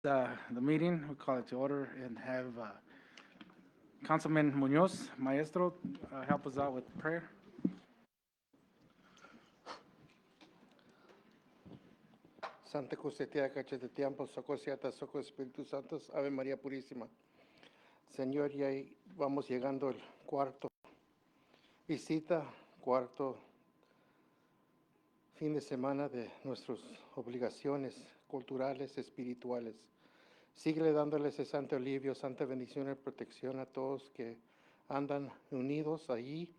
The meeting. We call it to order and have Councilman Munoz, Maestro, help us out with prayer. Santa Custetia, Cachete Tiempo, Soco Siata, Soco Espíritu Santos, Ave María Purísima. Señor, y ahí vamos llegando al cuarto visita, cuarto fin de semana de nuestras obligaciones culturales, espirituales. Síguele dándole ese santo alivio, santa bendición y protección a todos que andan unidos allí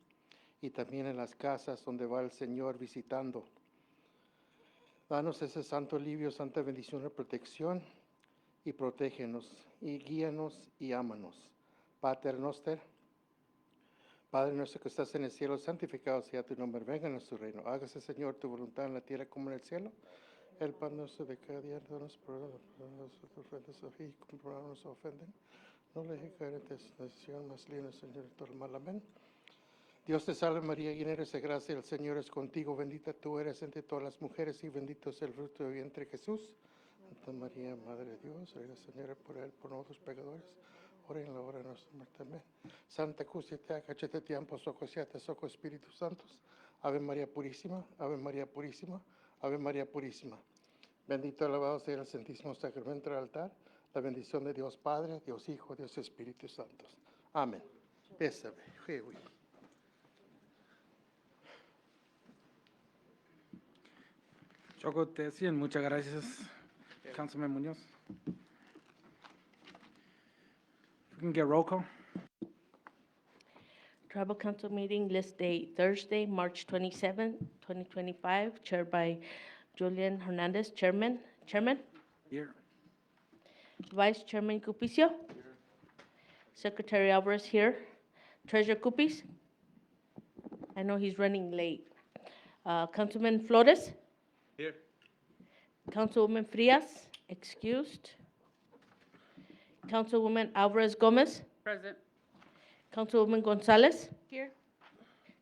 y también en las casas donde va el Señor visitando. Danos ese santo alivio, santa bendición y protección y protégenos y guíanos y ámanos. Pater noster, Padre nuestro que estás en el cielo, santificado sea tu nombre, venga a nuestro reino. Hágase, Señor, tu voluntad en la tierra como en el cielo. El pan nuestro de cada día, danos por nuestras ofensas y como nos ofenden. No le dejes caer en tentación, mas líbranos, Señor, de todo el mal. Amén. Dios te salve María, llena eres de gracia, el Señor es contigo, bendita tú eres entre todas las mujeres y bendito es el fruto de tu vientre Jesús. Santa María, Madre de Dios, ruega Señora por él, por nosotros pecadores, ahora y en la hora de nuestra muerte. Amén. Santa Cruz y te cachete tiempo, soco siate, soco Espíritu Santos. Ave María Purísima, Ave María Purísima, Ave María Purísima. Bendito alabado sea el Santísimo Sacramento del altar, la bendición de Dios Padre, Dios Hijo, Dios Espíritu Santo. Amén. Pésame. Choco, te decían, muchas gracias, Councilman Munoz. We can get roll call. Tribal Council meeting, list date Thursday, March 27, 2025, chaired by Julian Hernandez, Chairman. Here. Vice Chairman Cupicio. Secretary Alvarez here. Treasurer Cupis. I know he's running late. Councilman Flores. Here. Councilwoman Frias, excused. Councilwoman Alvarez Gomez. Present. Councilwoman Gonzalez. Here.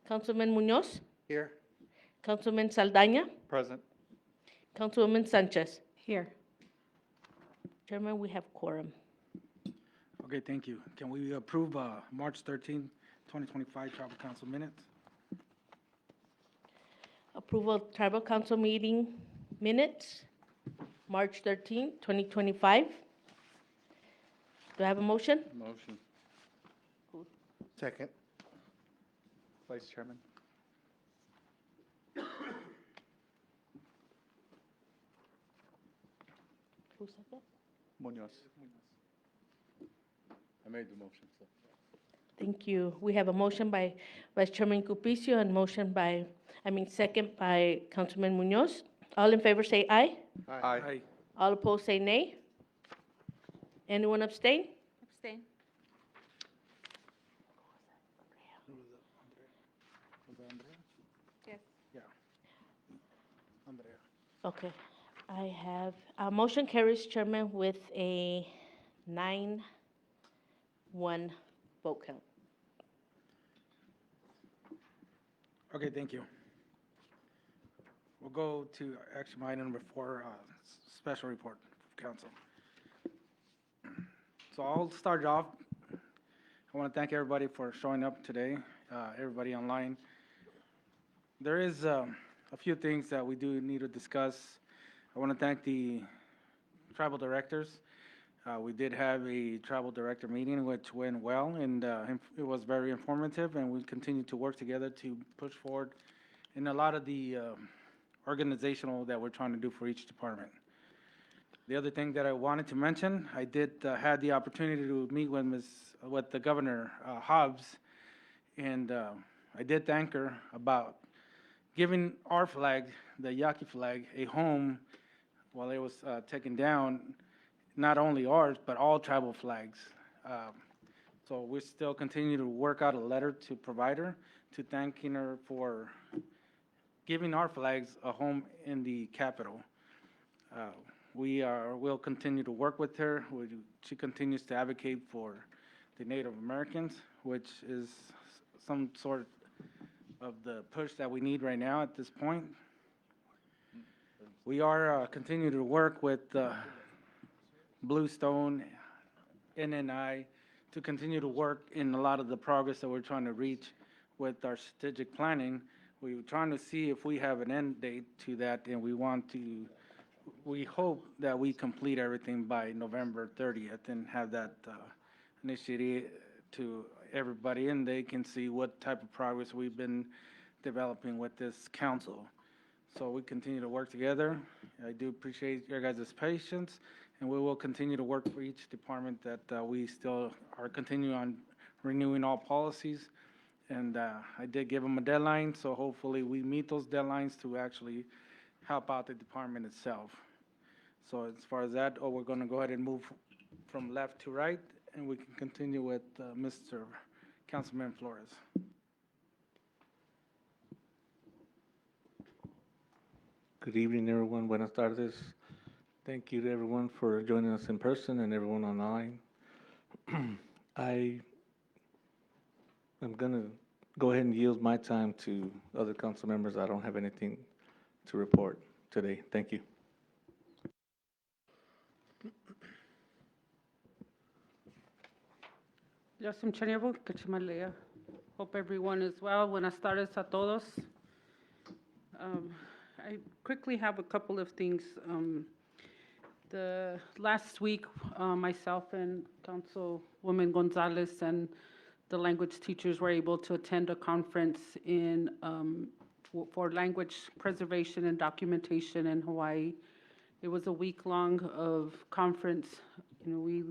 Councilman Munoz. Here. Councilman Saldaña. Present. Councilwoman Sanchez. Here. Chairman, we have quorum. Okay, thank you. Can we approve March 13, 2025 Tribal Council minutes? Approval of Tribal Council meeting minutes, March 13, 2025. Do I have a motion? Motion. Second. Vice Chairman. Who second? Munoz. I made the motion, so. Thank you. We have a motion by Vice Chairman Cupicio and second by Councilman Munoz. All in favor say aye. Aye. All opposed say nay. Anyone abstain? Abstain. Yes. Yeah. Andrea. Okay. I have, motion carries, Chairman, with a 9-1 vote count. Okay, thank you. We'll go to action item number 4, special report of council. So I'll start it off. I want to thank everybody for showing up today, everybody online. There is a few things that we do need to discuss. I want to thank the tribal directors. We did have a tribal director meeting, which went well, and it was very informative, and we continue to work together to push forward in a lot of the organizational that we're trying to do for each department. The other thing that I wanted to mention, I did had the opportunity to meet with the Governor Hobbs, and I did thank her about giving our flag, the Yaqui flag, a home while it was taken down. Not only ours, but all tribal flags. So we still continue to work out a letter to provide her, to thanking her for giving our flags a home in the Capitol. We'll continue to work with her. She continues to advocate for the Native Americans, which is some sort of the push that we need right now at this point. We are continuing to work with Bluestone, NNI, to continue to work in a lot of the progress that we're trying to reach with our strategic planning. We were trying to see if we have an end date to that, and we hope that we complete everything by November 30th and have that initiated to everybody, and they can see what type of progress we've been developing with this council. So we continue to work together. I do appreciate your guys' patience, and we will continue to work for each department that we still are continuing on renewing all policies. And I did give them a deadline, so hopefully we meet those deadlines to actually help out the department itself. So as far as that, we're going to go ahead and move from left to right, and we can continue with Mr. Councilman Flores. Good evening, everyone. Buenas tardes. Thank you to everyone for joining us in person and everyone online. I am going to go ahead and yield my time to other council members. I don't have anything to report today. Thank you. Yo soy Chaniabo, Cachimalea. Hope everyone is well. Buenas tardes a todos. I quickly have a couple of things. The last week, myself and Councilwoman Gonzalez and the language teachers were able to attend a conference in for language preservation and documentation in Hawaii. It was a week-long of conference. You know, we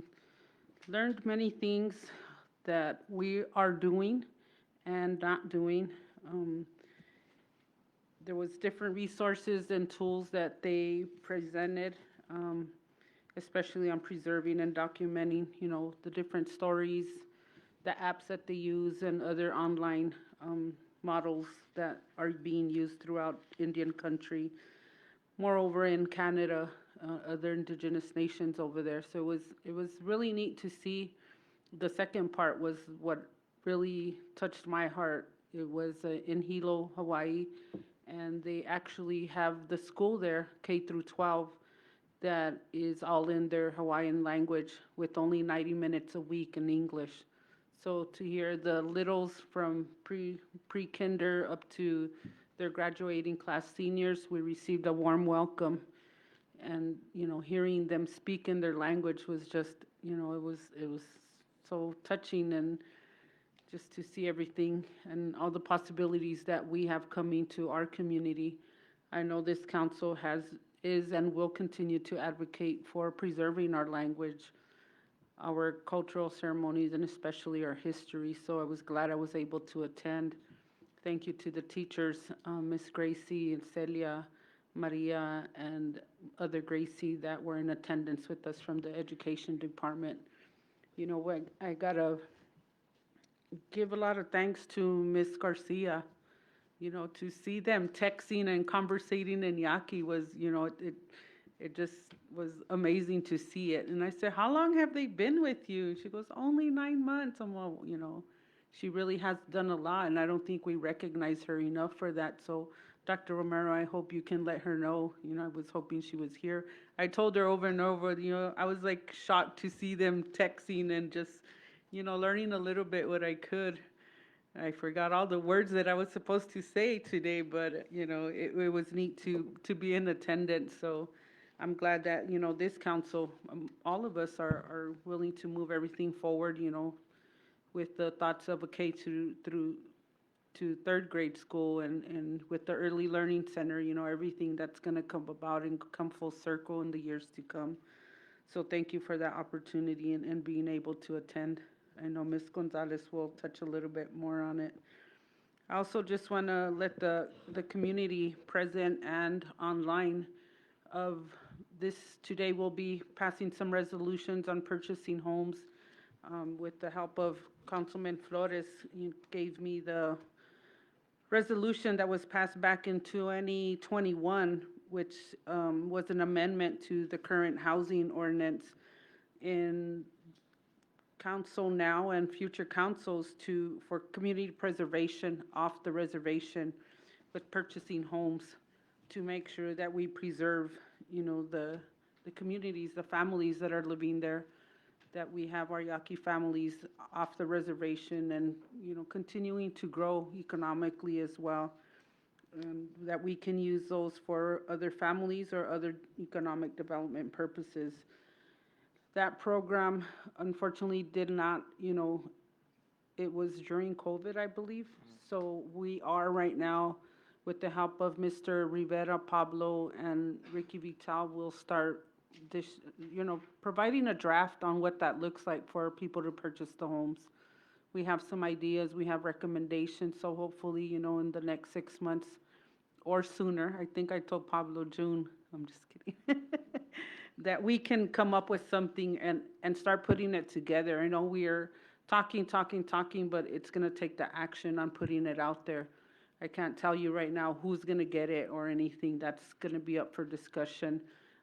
learned many things that we are doing and not doing. There was different resources and tools that they presented, especially on preserving and documenting, you know, the different stories, the apps that they use, and other online models that are being used throughout Indian country. Moreover, in Canada, other indigenous nations over there. So it was really neat to see. The second part was what really touched my heart. It was in Hilo, Hawaii, and they actually have the school there, K through 12, that is all in their Hawaiian language with only 90 minutes a week in English. So to hear the littles from pre-kinder up to their graduating class seniors, we received a warm welcome. And, you know, hearing them speak in their language was just, you know, it was so touching, and just to see everything and all the possibilities that we have coming to our community. I know this council is and will continue to advocate for preserving our language, our cultural ceremonies, and especially our history. So I was glad I was able to attend. Thank you to the teachers, Miss Gracie and Celia, Maria, and other Gracie that were in attendance with us from the education department. You know, I gotta give a lot of thanks to Miss Garcia. You know, to see them texting and conversating in Yaqui was, you know, it just was amazing to see it. And I said, how long have they been with you? She goes, only 9 months. I'm well, you know, she really has done a lot, and I don't think we recognize her enough for that. So Dr. Romero, I hope you can let her know. You know, I was hoping she was here. I told her over and over, you know, I was like shocked to see them texting and just, you know, learning a little bit what I could. I forgot all the words that I was supposed to say today, but, you know, it was neat to be in attendance. So I'm glad that, you know, this council, all of us are willing to move everything forward, you know, with the thoughts of a K through third grade school, and with the early learning center, you know, everything that's going to come about and come full circle in the years to come. So thank you for that opportunity and being able to attend. I know Ms. Gonzalez will touch a little bit more on it. I also just want to let the community present and online of this. Today we'll be passing some resolutions on purchasing homes. With the help of Councilman Flores, he gave me the resolution that was passed back in 2021, which was an amendment to the current housing ordinance in council now and future councils for community preservation off the reservation with purchasing homes, to make sure that we preserve, you know, the the communities, the families that are living there, that we have our Yaqui families off the reservation and, continuing to grow economically as well. That we can use those for other families or other economic development purposes. That program unfortunately did not, it was during COVID, I believe. So we are right now, with the help of Mr. Rivera, Pablo, and Ricky Vital, we'll start this, providing a draft on what that looks like for people to purchase the homes. We have some ideas, we have recommendations, so hopefully, in the next 6 months or sooner, I think I told Pablo June, I'm just kidding, that we can come up with something and start putting it together. I know we are talking, but it's gonna take the action on putting it out there. I can't tell you right now who's gonna get it or anything. That's gonna be up for discussion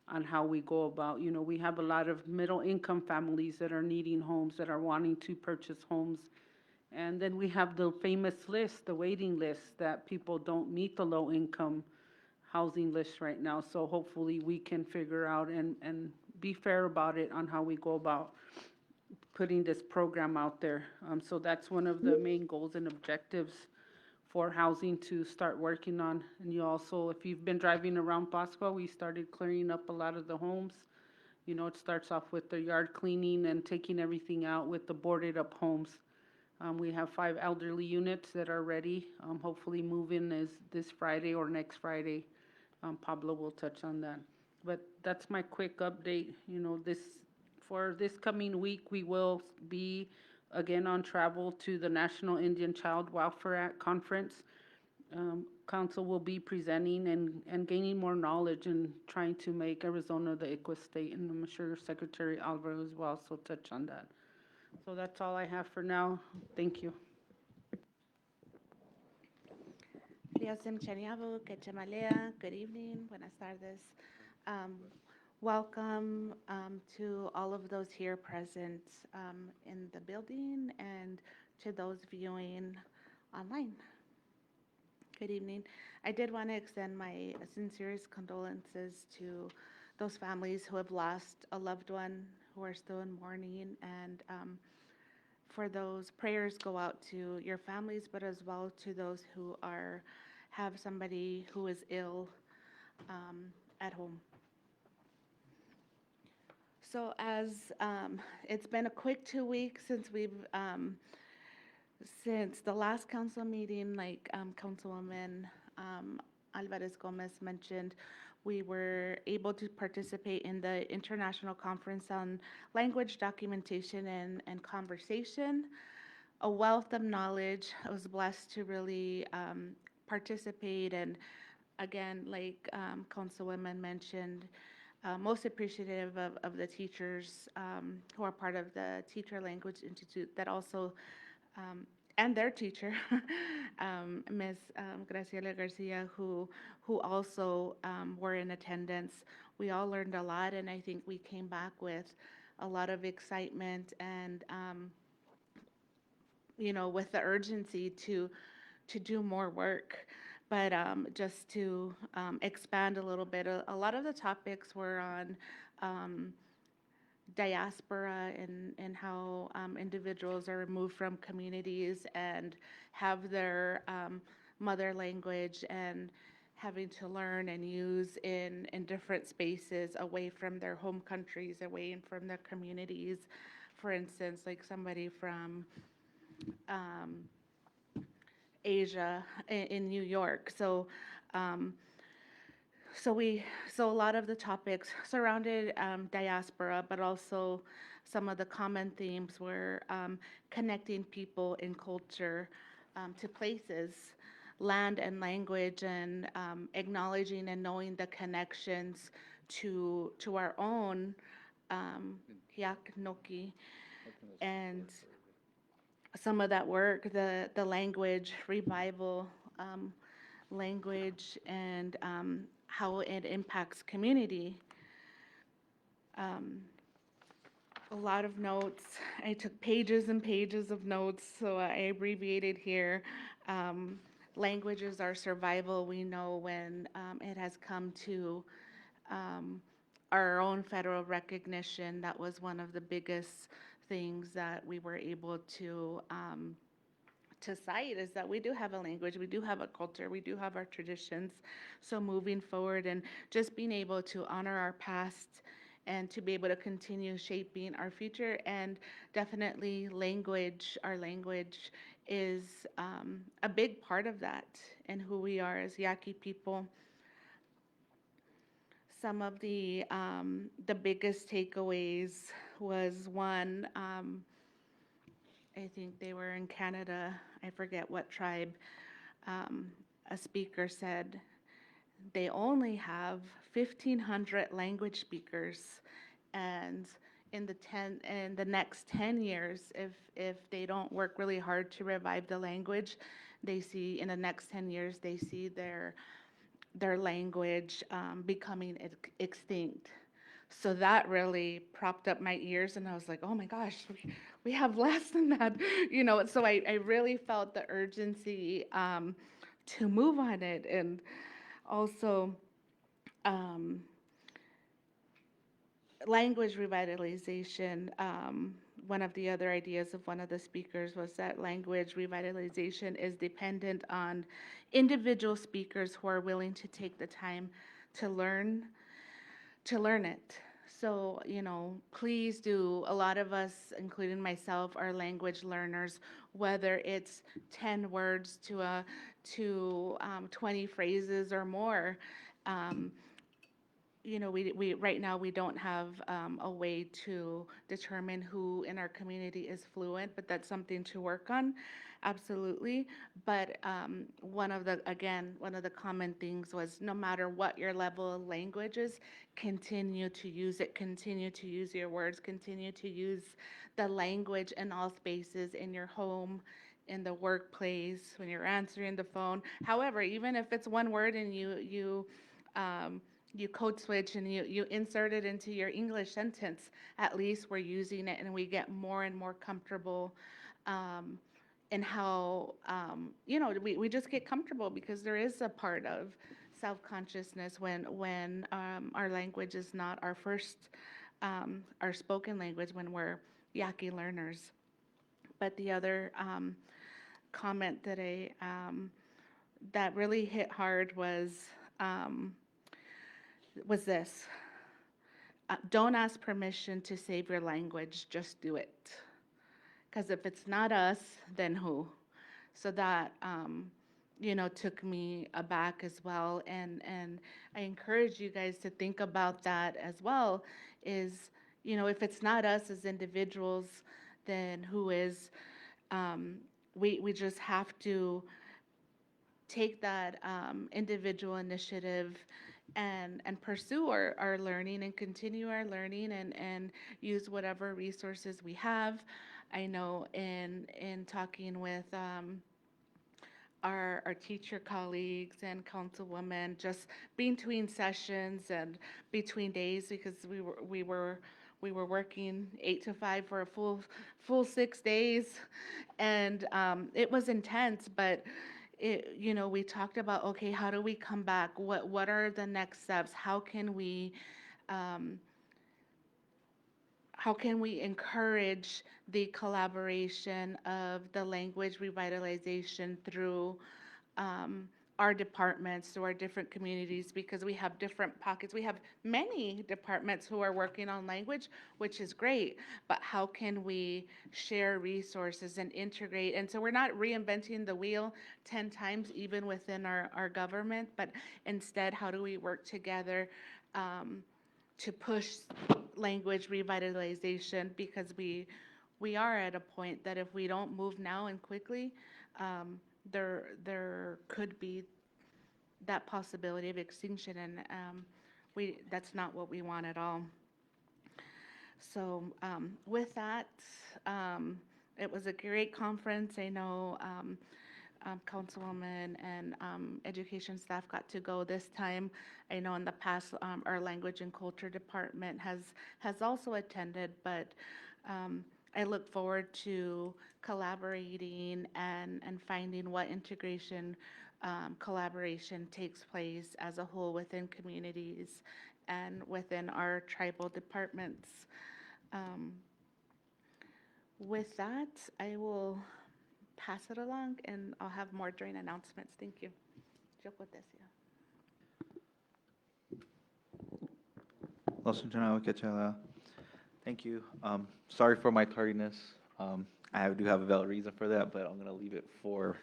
on how we go about. We have a lot of middle-income families that are needing homes, that are wanting to purchase homes. And then we have the famous list, the waiting list, that people don't meet the low-income housing list right now. So hopefully we can figure out and be fair about it on how we go about putting this program out there. So that's one of the main goals and objectives for housing to start working on. And you also, if you've been driving around Pascua, we started clearing up a lot of the homes. It starts off with the yard cleaning and taking everything out with the boarded up homes. We have 5 elderly units that are ready. Hopefully move-in is this Friday or next Friday. Pablo will touch on that. But that's my quick update. For this coming week, we will be again on travel to the National Indian Child Welfare Act Conference. Council will be presenting and gaining more knowledge and trying to make Arizona the ICWA state, and I'm sure Secretary Alvaro as well, so touch on that. So that's all I have for now. Thank you. Liasim Chaniabu, Quechamalea, good evening, buenas tardes. Welcome to all of those here present in the building and to those viewing online. Good evening. I did want to extend my sincerest condolences to those families who have lost a loved one, who are still in mourning, and for those, prayers go out to your families, but as well to those who have somebody who is ill at home. So as it's been a quick 2 weeks since since the last council meeting, like Councilwoman Alvarez Gomez mentioned, we were able to participate in the International Conference on Language Documentation and Conversation. A wealth of knowledge. I was blessed to really participate, and again, like Councilwoman mentioned, most appreciative of the teachers who are part of the Teacher Language Institute that also, and their teacher, Ms. Graciela Garcia, who also were in attendance. We all learned a lot, and I think we came back with a lot of excitement and, with the urgency to do more work. But just to expand a little bit, a lot of the topics were on diaspora and how individuals are removed from communities and have their mother language and having to learn and use in different spaces away from their home countries, away from their communities. For instance, like somebody from Asia in New York. So a lot of the topics surrounded diaspora, but also some of the common themes were connecting people and culture to places, land and language, and acknowledging and knowing the connections to our own Hiak and some of that work, the language revival, language, and how it impacts community. A lot of notes. I took pages and pages of notes, so I abbreviated here. Language is our survival. We know when it has come to our own federal recognition. That was one of the biggest things that we were able to cite, is that we do have a language, we do have a culture, we do have our traditions. So moving forward and just being able to honor our past and to be able to continue shaping our future, and definitely language, our language is a big part of that and who we are as Yaqui people. Some of the biggest takeaways was one, I think they were in Canada, I forget what tribe, a speaker said they only have 1,500 language speakers, and in the next 10 years, if they don't work really hard to revive the language, they see in the next 10 years, they see their language becoming extinct. So that really propped up my ears, and I was like, oh my gosh, we have less than that, So I really felt the urgency to move on it. And also, um, language revitalization. One of the other ideas of one of the speakers was that language revitalization is dependent on individual speakers who are willing to take the time to learn it. So, please do. A lot of us, including myself, are language learners, whether it's 10 words to 20 phrases or more. Um, we right now we don't have a way to determine who in our community is fluent, but that's something to work on, absolutely. But one of the common things was, no matter what your level of language is, continue to use it, continue to use your words, continue to use the language in all spaces, in your home, in the workplace, when you're answering the phone. However, even if it's one word and you code switch and you insert it into your English sentence, at least we're using it, and we get more and more comfortable in how, we just get comfortable, because there is a part of self-consciousness when our language is not our first, our spoken language, when we're Yaqui learners. But the other comment that really hit hard was this. Don't ask permission to save your language, just do it. Because if it's not us, then who? So that, took me aback as well. And I encourage you guys to think about that as well, is, if it's not us as individuals, then who is? We just have to take that individual initiative and pursue our learning and continue our learning, and use whatever resources we have. I know in talking with our teacher colleagues and councilwomen, just between sessions and between days, because we were working 8 to 5 for a full 6 days, and it was intense, but we talked about, okay, how do we come back? What are the next steps? How can we encourage the collaboration of the language revitalization through our departments, through our different communities, because we have different pockets. We have many departments who are working on language, which is great, but how can we share resources and integrate? And so we're not reinventing the wheel 10 times, even within our government, but instead, how do we work together to push language revitalization? Because we are at a point that if we don't move now and quickly, there could be that possibility of extinction, and that's not what we want at all. So with that, it was a great conference. I know Councilwoman and education staff got to go this time. I know in the past our language and culture department has also attended, but I look forward to collaborating and finding what integration collaboration takes place as a whole within communities, and within our tribal departments. With that, I will pass it along, and I'll have more during announcements. Thank you. Joko Tesia. Thank you. Sorry for my tardiness. Do have a valid reason for that, but I'm going to leave it for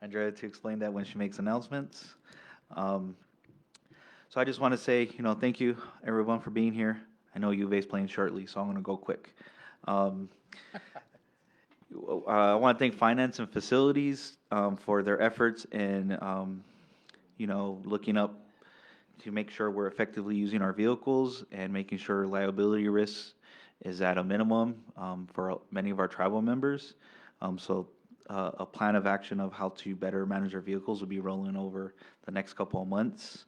Andrea to explain that when she makes announcements. So I just want to say, thank you everyone for being here. I know UVA is playing shortly, so I'm going to go quick. I want to thank Finance and Facilities for their efforts in, looking up to make sure we're effectively using our vehicles and making sure liability risk is at a minimum for many of our tribal members. So a plan of action of how to better manage our vehicles will be rolling over the next couple of months.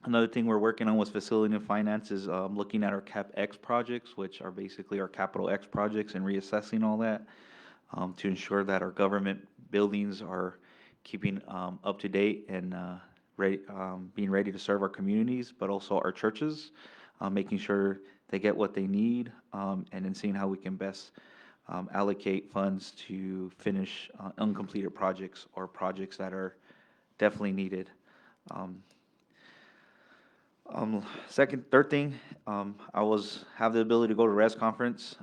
Another thing we're working on with facility and finance is looking at our CapEx projects, which are basically our capital X projects, and reassessing all that to ensure that our government buildings are keeping up to date and being ready to serve our communities, but also our churches, making sure they get what they need, and then seeing how we can best allocate funds to finish uncompleted projects or projects that are definitely needed. Third thing, I have the ability to go to RES conference,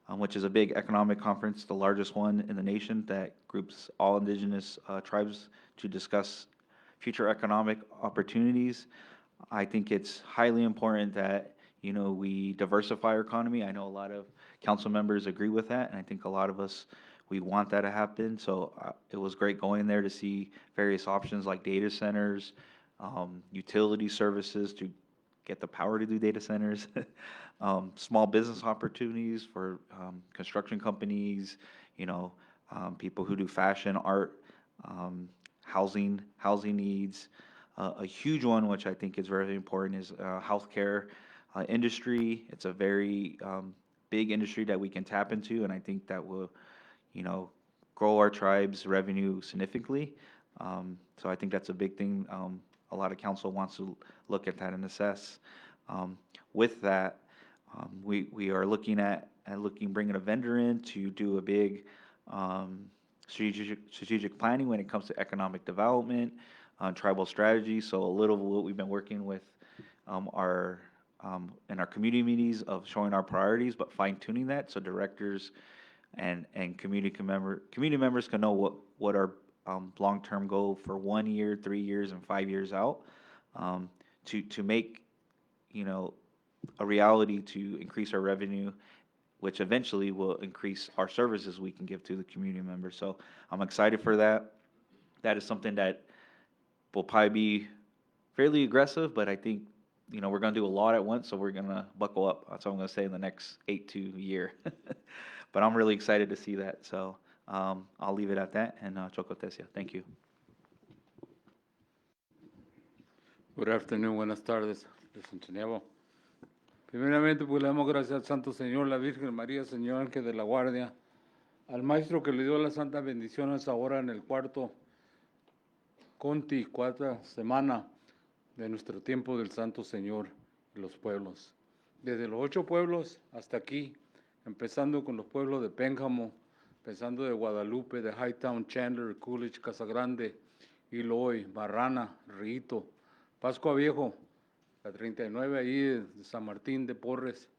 which is a big economic conference, the largest one in the nation that groups all indigenous tribes to discuss future economic opportunities. I think it's highly important that, we diversify our economy. I know a lot of council members agree with that, and I think a lot of us, we want that to happen. So it was great going there to see various options like data centers, utility services to get the power to do data centers, small business opportunities for construction companies, people who do fashion, art, housing needs. A huge one, which I think is very important, is healthcare industry. It's a very big industry that we can tap into, and I think that will, grow our tribe's revenue significantly. So I think that's a big thing. A lot of council wants to look at that and assess. With that, we are looking at bringing a vendor in to do a big strategic planning when it comes to economic development, tribal strategy. So a little of what we've been working with in our community meetings of showing our priorities, but fine tuning that so directors and community members can know what our long-term goal for 1 year, 3 years, and 5 years out, to make, a reality to increase our revenue, which eventually will increase our services we can give to the community members. So I'm excited for that. That is something that will probably be fairly aggressive, but I think, we're going to do a lot at once, so we're going to buckle up. That's what I'm going to say in the next 8 to a year. But I'm really excited to see that. So I'll leave it at that, and Choco Tesia. Thank you. Good afternoon, buenas tardes, licenciado. Primeramente, pues le damos gracias al Santo Señor, la Virgen María, Señor Ángel de la Guardia, al Maestro que le dio las santas bendiciones ahora en el cuarta semana de nuestro tiempo del Santo Señor y los pueblos. Desde los 8 pueblos hasta aquí, empezando con los pueblos de Pénjamo, empezando de Guadalupe, de Hightown, Chandler, Coolidge, Casagrande, Eloy, Barrana, Rito, Pascua Viejo, la 39 ahí de San Martín de Porres,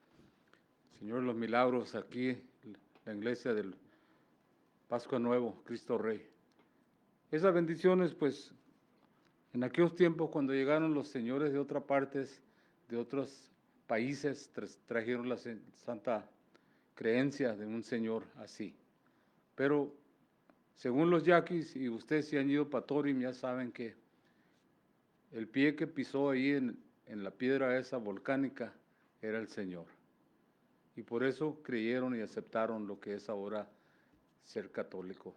Señor de los Milagros, aquí la iglesia del Pascua Nuevo, Cristo Rey. Esas bendiciones, pues, en aquellos tiempos cuando llegaron los señores de otras partes, de otros países, trajeron la santa creencia de un señor así. Pero según los yaquis, y ustedes si han ido para Torim, ya saben que el pie que pisó ahí en la piedra esa volcánica era el Señor. Y por eso creyeron y aceptaron lo que es ahora ser católico.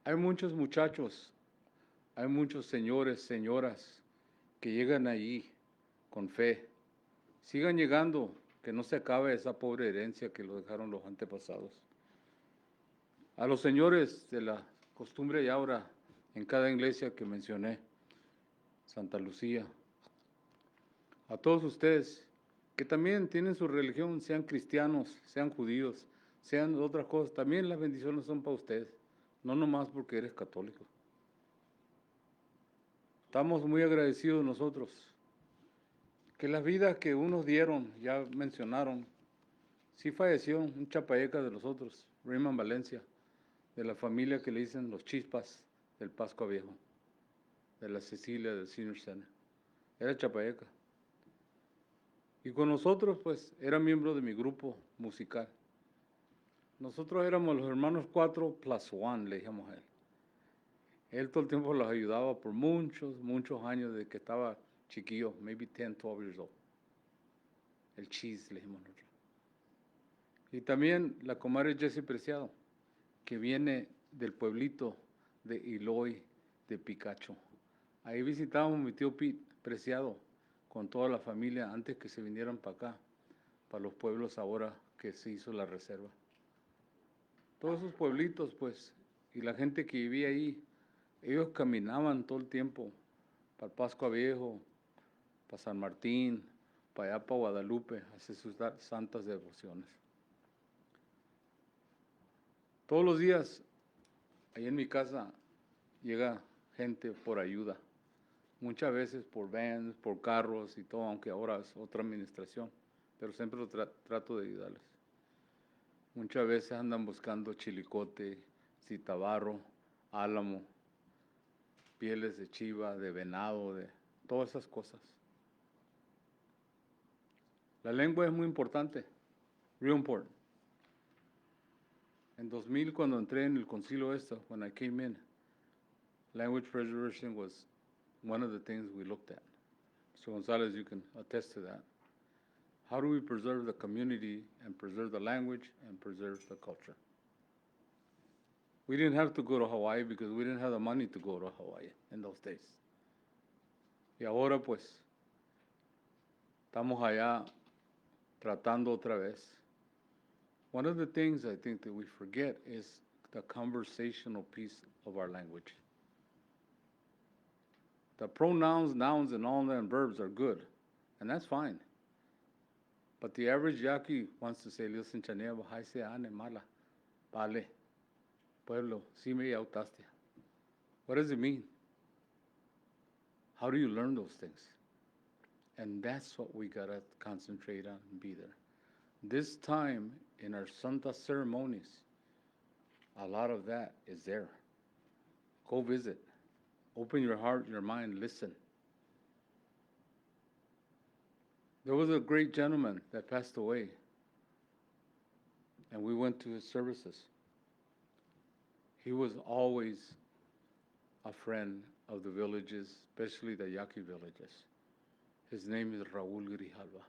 Hay muchos muchachos, hay muchos señores, señoras que llegan allí con fe. Sigan llegando, que no se acabe esa pobre herencia que lo dejaron los antepasados. A los señores de la costumbre y ahora en cada iglesia que mencioné, Santa Lucía. A todos ustedes que también tienen su religión, sean cristianos, sean judíos, sean otras cosas, también las bendiciones son para ustedes, no nomás porque eres católico. Estamos muy agradecidos nosotros que las vidas que unos dieron, ya mencionaron, sí falleció un chapayeca de los otros, Raymond Valencia, de la familia que le dicen los Chispas del Pascua Viejo, de la Cecilia del Senior Center. Era chapayeca. Y con nosotros, pues, era miembro de mi grupo musical. Nosotros éramos los hermanos 4+1, le dijimos a él. Él todo el tiempo los ayudaba por muchos, muchos años desde que estaba chiquillo, maybe 10, 12 years old. El cheese, le dijimos nosotros. Y también la comadre Jessie Preciado, que viene del pueblito de Iloy, de Picacho. Ahí visitábamos a mi tío Pete Preciado con toda la familia antes que se vinieran para acá, para los pueblos ahora que se hizo la reserva. Todos esos pueblitos, pues, y la gente que vivía ahí, ellos caminaban todo el tiempo para Pascua Viejo, para San Martín, para allá, para Guadalupe, a hacer sus santas devociones. Todos los días, ahí en mi casa, llega gente por ayuda. Muchas veces por vans, por carros y todo, aunque ahora es otra administración, pero siempre trato de ayudarles. Muchas veces andan buscando chilicote, citabarro, álamo, pieles de chiva, de venado, de todas esas cosas. La lengua es muy importante, real important. En 2000, cuando entré en el concilio when I came in, language preservation was one of the things we looked at. So Gonzalez, you can attest to that. How do we preserve the community and preserve the language and preserve the culture? We didn't have to go to Hawaii because we didn't have the money to go to Hawaii in those days. Y ahora pues, estamos allá tratando otra vez. One of the things I think that we forget is the conversational piece of our language. The pronouns, nouns, and all them verbs are good, and that's fine. But the average Yaqui wants to say, listen, chanea, bajai se ane mala, vale, pueblo, si me yautaste. What does it mean? How do you learn those things? And that's what we gotta concentrate on and be there. This time in our Santa ceremonies, a lot of that is there. Go visit. Open your heart, your mind, listen. There was a great gentleman that passed away, and we went to his services. He was always a friend of the villages, especially the Yaqui villages. His name is Raul Grijalva.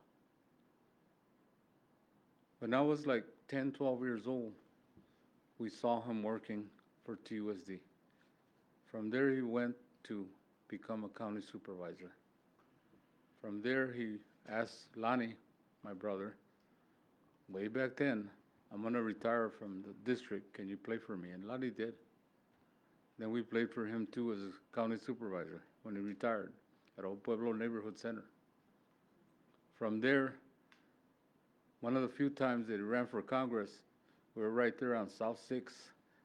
When I was like 10, 12 years old, we saw him working for TUSD. From there, he went to become a county supervisor. From there, he asked Lonnie, my brother, way back then, I'm going to retire from the district. Can you play for me? And Lonnie did. Then we played for him, too, as a county supervisor when he retired at Old Pueblo Neighborhood Center. From there, one of the few times that he ran for Congress, we were right there on South 6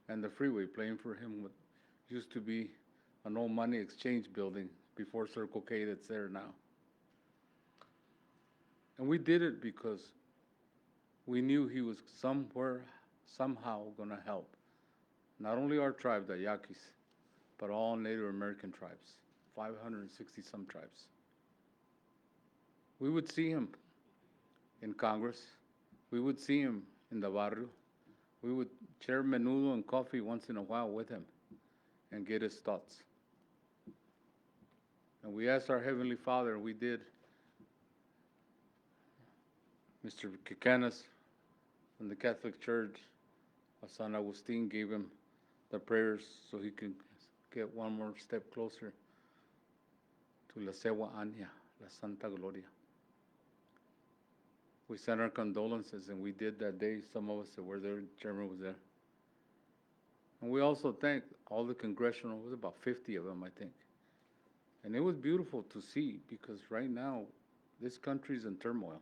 and the freeway playing for him what used to be an old money exchange building before Circle K that's there now. And we did it because we knew he was somewhere, somehow going to help not only our tribe, the Yaquis, but all Native American tribes, 560 some tribes. We would see him in Congress. We would see him in the barrio. We would share menudo and coffee once in a while with him and get his thoughts. And we asked our Heavenly Father, we did. Mr. Kikanas from the Catholic Church, San Agustin gave him the prayers so he could get one more step closer to La Sewa Anya, La Santa Gloria. We sent our condolences, and we did that day. Some of us that were there, the chairman was there. And we also thank all the congressional, it was about 50 of them, I think, And it was beautiful to see because right now, this country's in turmoil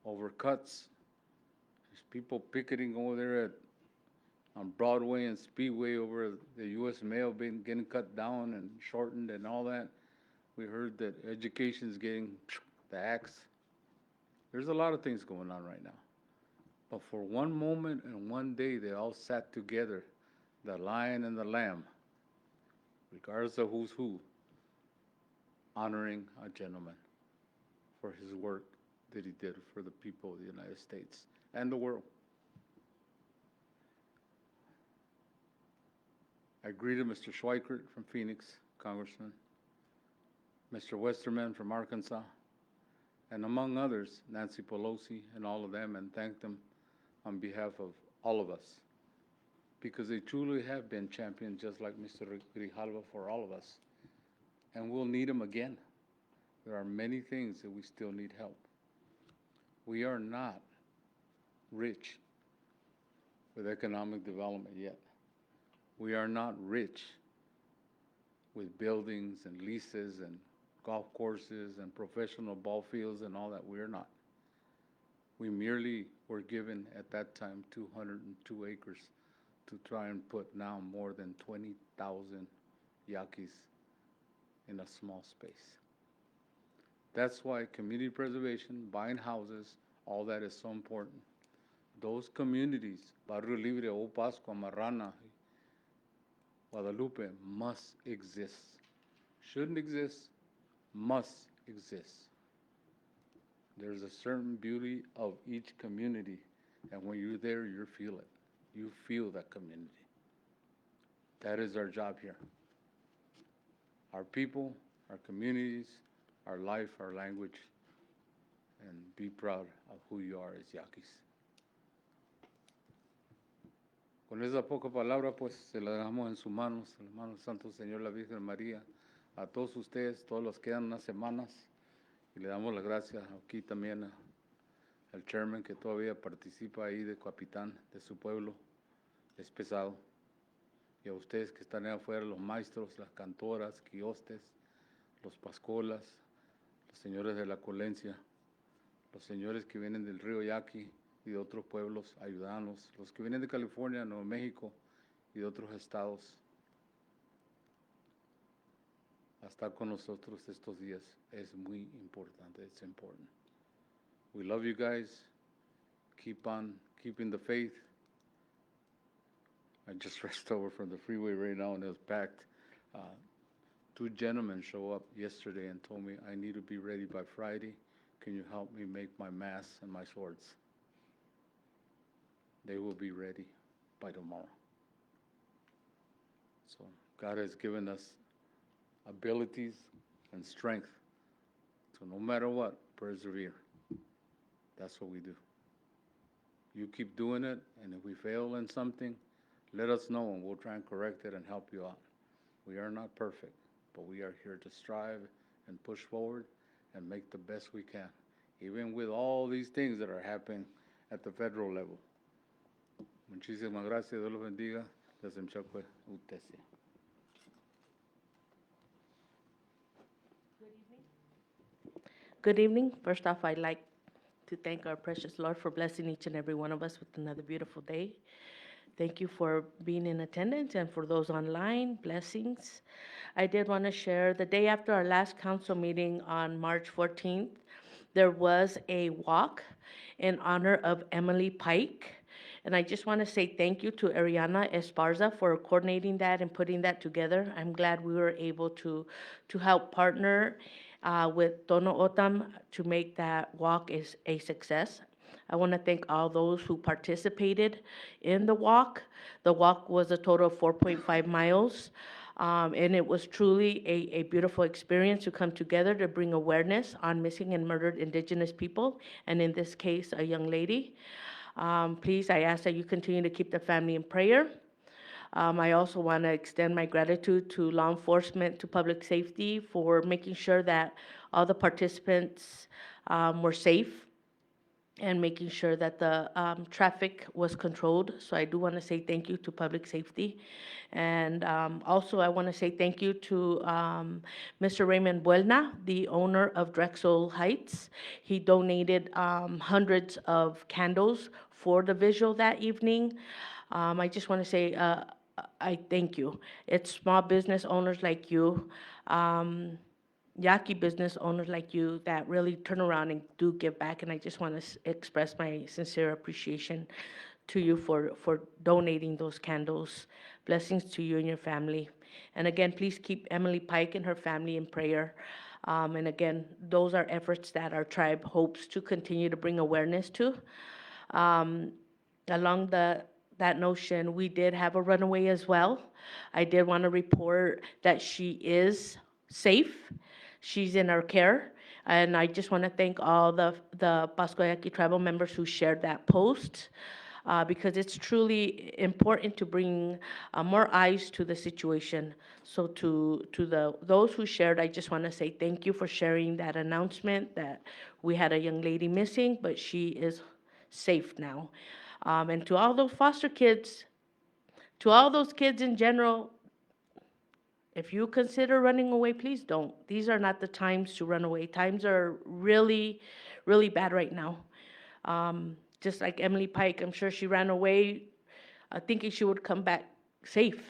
over cuts. There's people picketing over there on Broadway and Speedway over the U.S. mail being getting cut down and shortened and all that. We heard that education's getting the axe. There's a lot of things going on right now. But for one moment and one day, they all sat together, the lion and the lamb, regardless of who's who, honoring a gentleman for his work that he did for the people of the United States and the world. I greeted Mr. Schweikert from Phoenix, Congressman, Mr. Westerman from Arkansas, and among others, Nancy Pelosi and all of them, and thanked them on behalf of all of us, because they truly have been champions, just like Mr. Grijalva, for all of us. And we'll need them again. There are many things that we still need help. We are not rich with economic development yet. We are not rich with buildings and leases and golf courses and professional ball fields and all that. We are not. We merely were given at that time 202 acres to try and put now more than 20,000 Yaquis in a small space. That's why community preservation, buying houses, all that is so important. Those communities, Barrio Libre, Old Pascua, Marrana, Guadalupe, must exist. Shouldn't exist, must exist. There's a certain beauty of each community, and when you're there, you feel it. You feel that community. That is our job here. Our people, our communities, our life, our language, and be proud of who you are as Yaquis. Con esa poca palabra, pues, se la dejamos en sus manos, en las manos del Santo Señor, la Virgen María, a todos ustedes, todos los que quedan unas semanas, y le damos las gracias aquí también al chairman que todavía participa ahí de capitán de su pueblo, es pesado, y a ustedes que están allá afuera, los maestros, las cantoras, quiostes, los pascolas, los señores de la colencia, los señores que vienen del río Yaqui y de otros pueblos, ayudarnos, los que vienen de California, Nuevo México y de otros estados, a estar con nosotros estos días es muy importante. It's important. We love you guys. Keep on keeping the faith. I just raced over from the freeway right now and it was packed. Two gentlemen show up yesterday and told me I need to be ready by Friday. Can you help me make my mass and my swords? They will be ready by tomorrow. So God has given us abilities and strength to, no matter what, persevere. That's what we do. You keep doing it, and if we fail in something, let us know and we'll try and correct it and help you out. We are not perfect, but we are here to strive and push forward and make the best we can, even with all these things that are happening at the federal level. Muchísimas gracias. Dios los bendiga. Desde Mchacue, Utesia. Good evening. First off, I'd like to thank our precious Lord for blessing each and every one of us with another beautiful day. Thank you for being in attendance, and for those online, blessings. I did want to share, the day after our last council meeting on March 14th, there was a walk in honor of Emily Pike. And I just want to say thank you to Ariana Esparza for coordinating that and putting that together. I'm glad we were able to help partner with Tono Otam to make that walk is a success. I want to thank all those who participated in the walk. The walk was a total of 4.5 miles. And it was truly a beautiful experience to come together to bring awareness on missing and murdered Indigenous people, and in this case, a young lady. Please, I ask that you continue to keep the family in prayer. I also want to extend my gratitude to law enforcement, to public safety for making sure that all the participants were safe. and making sure that the traffic was controlled. So I do want to say thank you to public safety. And also, I want to say thank you to Mr. Raymond Buelna, the owner of Drexel Heights. He donated hundreds of candles for the visual that evening. I just want to say I thank you. It's small business owners like you, Yaqui business owners like you that really turn around and do give back. And I just want to express my sincere appreciation to you for donating those candles. Blessings to you and your family. And again, please keep Emily Pike and her family in prayer. And again, those are efforts that our tribe hopes to continue to bring awareness to. Along that notion, we did have a runaway as well. I did want to report that she is safe. She's in our care. And I just want to thank all the Pascua Yaqui tribal members who shared that post. Because it's truly important to bring more eyes to the situation. So to those who shared, I just want to say thank you for sharing that announcement that we had a young lady missing, but she is safe now. And to all those foster kids, to all those kids in general, if you consider running away, please don't. These are not the times to run away. Times are really, really bad right now. Just like Emily Pike, I'm sure she ran away thinking she would come back safe.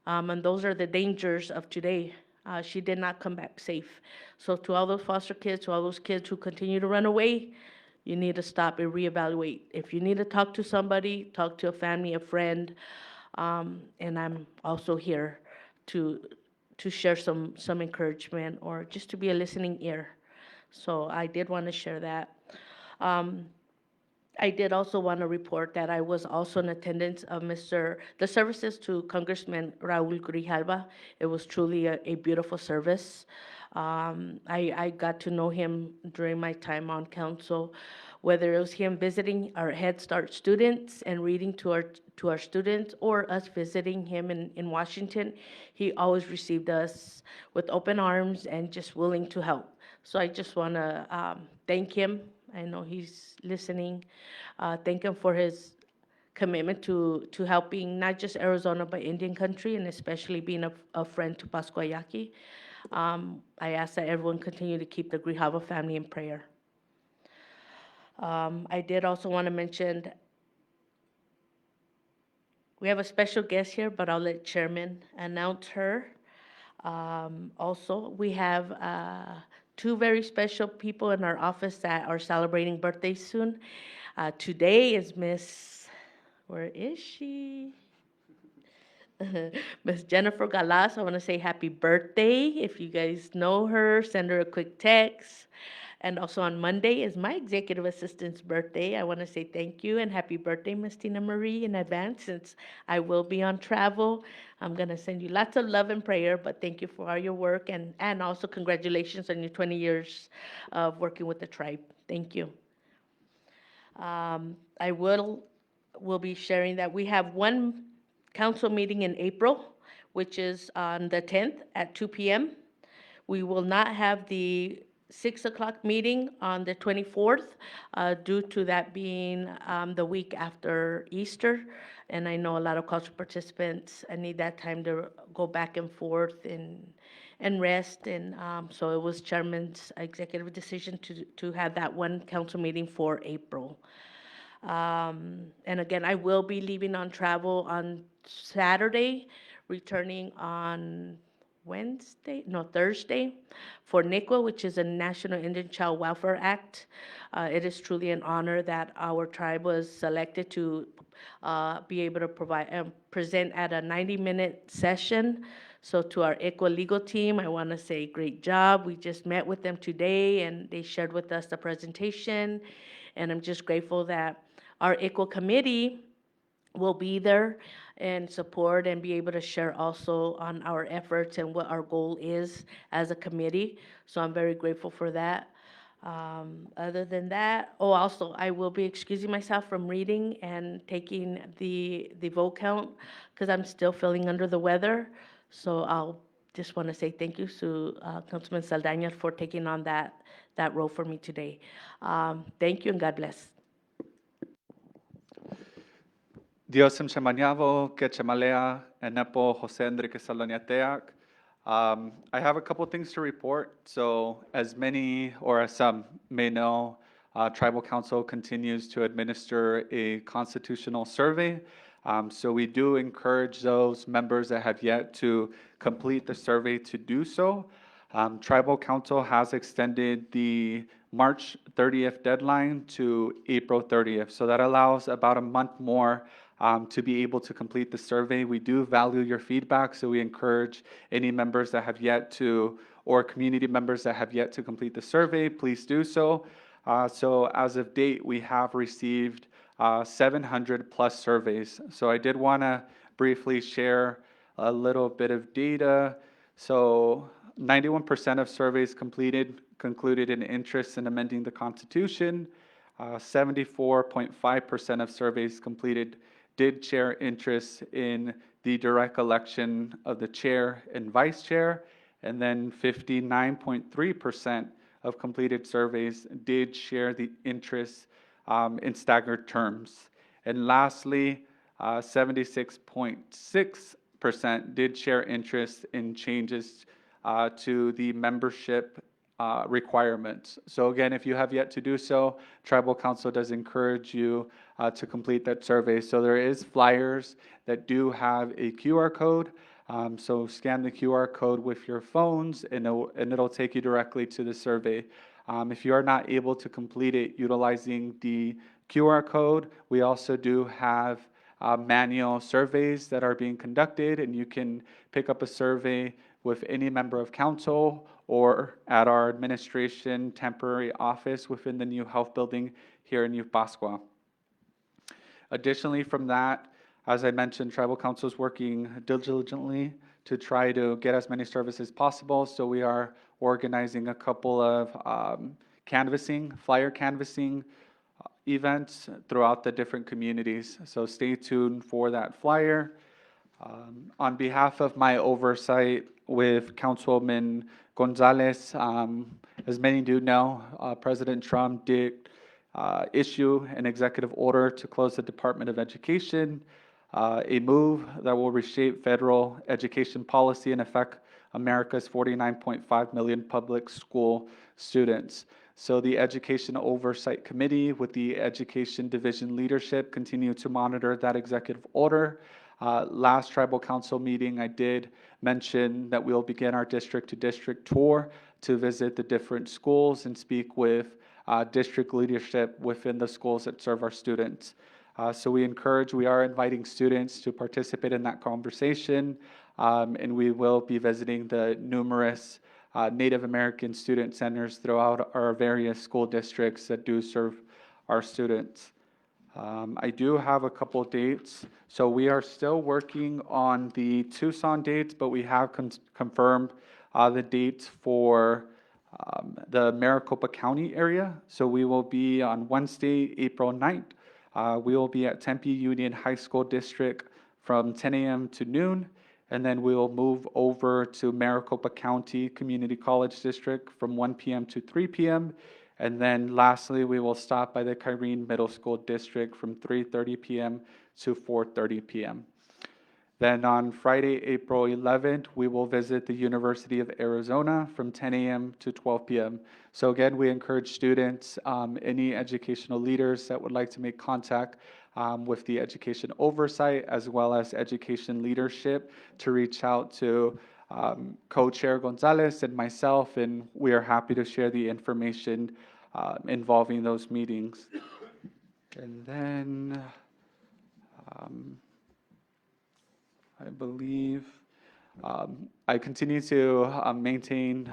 And those are the dangers of today. She did not come back safe. So to all those foster kids, to all those kids who continue to run away, you need to stop and reevaluate. If you need to talk to somebody, talk to a family, a friend. And I'm also here to share some encouragement or just to be a listening ear. So I did want to share that. I did also want to report that I was also in attendance of the services to Congressman Raul Grijalva. It was truly a beautiful service. I got to know him during my time on council, whether it was him visiting our Head Start students and reading to our students, or us visiting him in Washington. He always received us with open arms and just willing to help. So I just want to thank him. I know he's listening. Thank him for his commitment to helping not just Arizona, but Indian country, and especially being a friend to Pascua Yaqui. I ask that everyone continue to keep the Grijalva family in prayer. I did also want to mention, we have a special guest here, but I'll let Chairman announce her. Also, we have two very special people in our office that are celebrating birthdays soon. Today is where is she? Miss Jennifer Galas. I want to say happy birthday. If you guys know her, send her a quick text. And also on Monday is my executive assistant's birthday. I want to say thank you and happy birthday, Miss Tina Marie, in advance, since I will be on travel. I'm going to send you lots of love and prayer, but thank you for all your work, and also congratulations on your 20 years of working with the tribe. Thank you. I will be sharing that we have one council meeting in April, which is on the 10th at 2 p.m. We will not have the 6 o'clock meeting on the 24th due to that being the week after Easter. And I know a lot of cultural participants need that time to go back and forth and rest. And so it was Chairman's executive decision to have that one council meeting for April. And again, I will be leaving on travel on Saturday, returning on Thursday for NICWA, which is a National Indian Child Welfare Act. It is truly an honor that our tribe was selected to be able to provide and present at a 90-minute session. So to our ICWA legal team, I want to say great job. We just met with them today, and they shared with us the presentation. And I'm just grateful that our ICWA committee will be there and support and be able to share also on our efforts and what our goal is as a committee. So I'm very grateful for that. Other than that, also, I will be excusing myself from reading and taking the vote count because I'm still feeling under the weather. So I'll just want to say thank you to Councilman Saldana for taking on that role for me today. Thank you and God bless. Dios Shemanyavo, Kechamalea, and Nepo Jose Enrique Saloniateac. I have a couple things to report. So as many or as some may know, Tribal Council continues to administer a constitutional survey. So we do encourage those members that have yet to complete the survey to do so. Tribal Council has extended the March 30th deadline to April 30th. So that allows about a month more to be able to complete the survey. We do value your feedback, so we encourage any members that have yet to, or community members that have yet to complete the survey, please do so. So as of date, we have received 700 plus surveys. So I did want to briefly share a little bit of data. So 91% of surveys concluded an interest in amending the Constitution. 74.5% of surveys completed did share interest in the direct election of the chair and vice chair, and then 59.3% of completed surveys did share the interest in staggered terms. And lastly, 76.6% did share interest in changes to the membership requirements. So again, if you have yet to do so, Tribal Council does encourage you to complete that survey. So there is flyers that do have a QR code. So scan the QR code with your phones and it'll take you directly to the survey. If you are not able to complete it utilizing the QR code, we also do have manual surveys that are being conducted, and you can pick up a survey with any member of council or at our administration temporary office within the new health building here in New Pascua. Additionally, from that, as I mentioned, Tribal Council is working diligently to try to get as many services as possible. So we are organizing a couple of flyer canvassing events throughout the different communities. So stay tuned for that flyer. On behalf of my oversight with Councilman Gonzalez, as many do know, President Trump did issue an executive order to close the Department of Education, a move that will reshape federal education policy and affect America's 49.5 million public school students. So the Education Oversight Committee with the Education Division leadership continue to monitor that executive order. Last Tribal Council meeting, I did mention that we'll begin our district-to-district tour to visit the different schools and speak with district leadership within the schools that serve our students. So we are inviting students to participate in that conversation, and we will be visiting the numerous Native American student centers throughout our various school districts that do serve our students. I do have a couple dates. So we are still working on the Tucson dates, but we have confirmed the dates for the Maricopa County area. So we will be on Wednesday, April 9th. We will be at Tempe Union High School District from 10 a.m. to noon. And then we will move over to Maricopa County Community College District from 1 p.m. to 3 p.m. And then lastly, we will stop by the Kyrene Middle School District from 3:30 p.m. to 4:30 p.m. Then on Friday, April 11th, we will visit the University of Arizona from 10 a.m. to 12 p.m. So again, we encourage students, any educational leaders that would like to make contact with the education oversight as well as education leadership to reach out to Co-Chair Gonzalez and myself, and we are happy to share the information involving those meetings. And then I believe I continue to maintain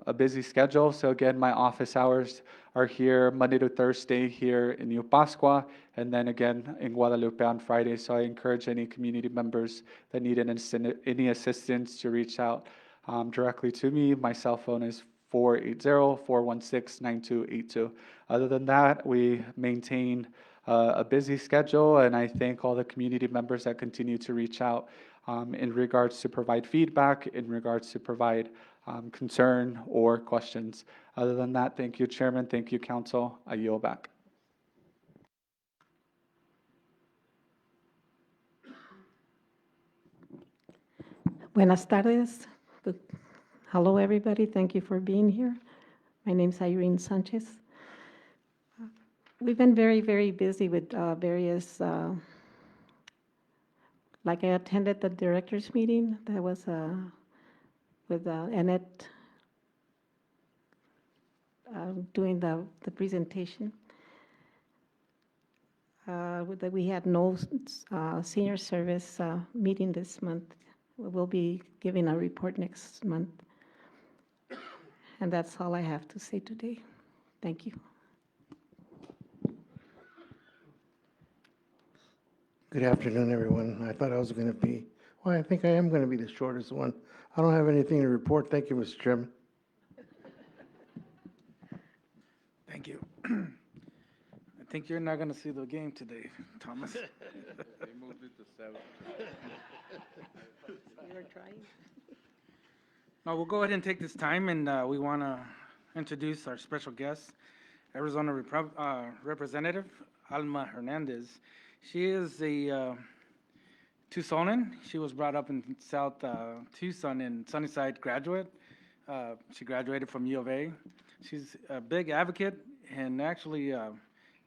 a busy schedule. So again, my office hours are here Monday to Thursday here in New Pascua, and then again in Guadalupe on Friday. So I encourage any community members that need any assistance to reach out directly to me. My cell phone is 480-416-9282. Other than that, we maintain a busy schedule, and I thank all the community members that continue to reach out in regards to provide feedback, in regards to provide concern or questions. Other than that, thank you, Chairman. Thank you, Council. I yield back. Buenas tardes. Good- Hello, everybody. Thank you for being here. My name's Irene Sanchez. We've been very, very busy with various, like I attended the directors meeting. That was with Annette doing the presentation. We had no senior service meeting this month. We'll be giving a report next month. And that's all I have to say today. Thank you. Good afternoon, everyone. I thought I was going to be, well, I think I am going to be the shortest one. I don't have anything to report. Thank you, Mr. Chairman. Thank you. I think you're not going to see the game today, Thomas. They moved it to 7. No, we'll go ahead and take this time, and we want to introduce our special guest, Arizona Representative Alma Hernandez. She is a Tucsonan. She was brought up in South Tucson and Sunnyside graduate. She graduated from U of A. She's a big advocate and actually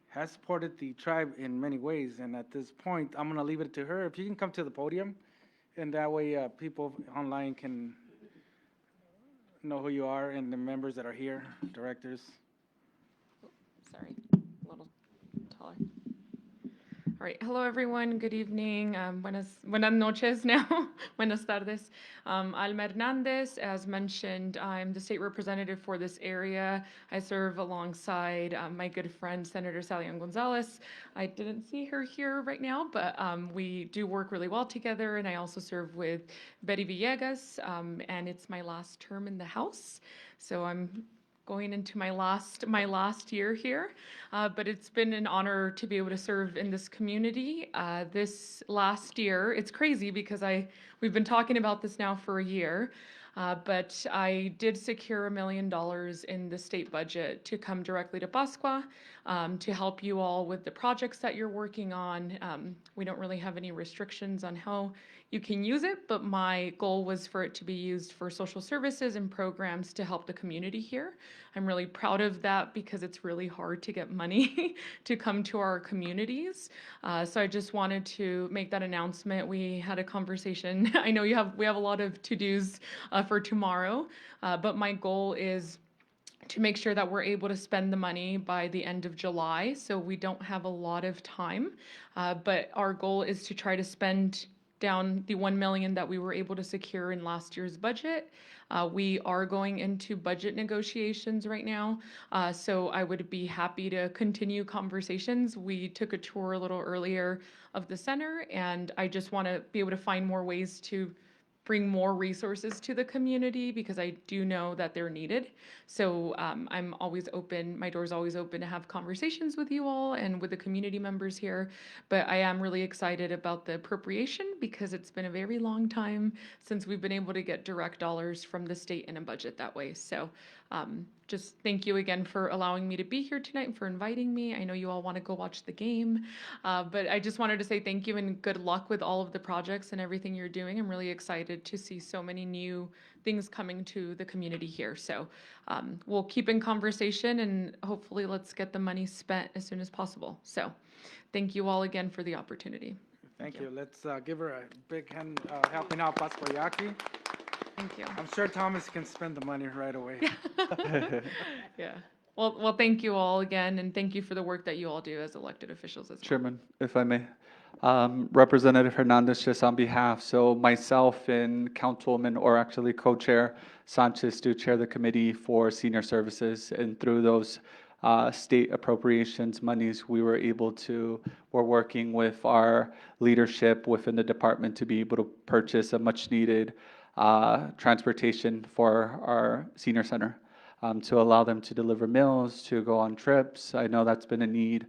has supported the tribe in many ways. And at this point, I'm going to leave it to her. If you can come to the podium, and that way people online can know who you are and the members that are here, directors. Sorry, a little taller. All right, hello everyone, good evening, buenas noches now, buenas tardes. Alma Hernandez, as mentioned, I'm the state representative for this area. I serve alongside my good friend, Senator Salian Gonzalez. I didn't see her here right now, but we do work really well together, and I also serve with Betty Villegas, and it's my last term in the House, so I'm going into my last year here, but it's been an honor to be able to serve in this community. This last year, it's crazy because we've been talking about this now for a year, but I did secure $1 million in the state budget to come directly to Pascua to help you all with the projects that you're working on. We don't really have any restrictions on how you can use it, but my goal was for it to be used for social services and programs to help the community here. I'm really proud of that because it's really hard to get money to come to our communities. So I just wanted to make that announcement. We had a conversation. I know we have a lot of to-dos for tomorrow, but my goal is to make sure that we're able to spend the money by the end of July. So we don't have a lot of time, but our goal is to try to spend down the $1 million that we were able to secure in last year's budget. We are going into budget negotiations right now, so I would be happy to continue conversations. We took a tour a little earlier of the center, and I just want to be able to find more ways to bring more resources to the community because I do know that they're needed. So I'm always open, my door's always open to have conversations with you all and with the community members here. But I am really excited about the appropriation because it's been a very long time since we've been able to get direct dollars from the state in a budget that way. So just thank you again for allowing me to be here tonight and for inviting me. I know you all want to go watch the game, but I just wanted to say thank you and good luck with all of the projects and everything you're doing. I'm really excited to see so many new things coming to the community here. So we'll keep in conversation and hopefully let's get the money spent as soon as possible. So thank you all again for the opportunity. Thank you. Let's give her a big hand helping out Pascua Yaqui. Thank you. I'm sure Thomas can spend the money right away. Yeah. Well, thank you all again, and thank you for the work that you all do as elected officials as well. Chairman, if I may. Representative Hernandez, just on behalf, so myself and Councilwoman, or actually Co-Chair Sanchez, do chair the committee for senior services, and through those state appropriations monies, we're working with our leadership within the department to be able to purchase a much-needed transportation for our senior center, to allow them to deliver meals, to go on trips. I know that's been a need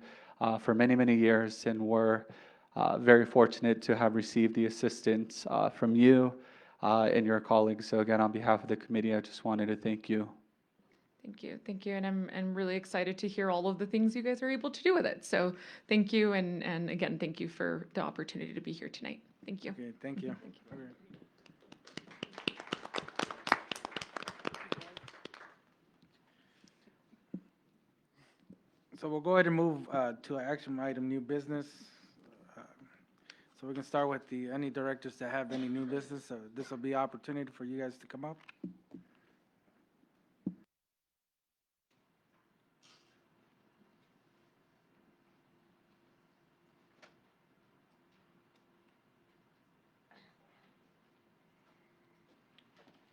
for many, many years, and we're very fortunate to have received the assistance from you and your colleagues. So again, on behalf of the committee, I just wanted to thank you. Thank you, and I'm really excited to hear all of the things you guys are able to do with it. So thank you, and again, thank you for the opportunity to be here tonight. Thank you. Okay, thank you. Thank you. Okay. So we'll go ahead and move to action item, new business. Uh, So we can start with any directors that have any new business. So this will be opportunity for you guys to come up.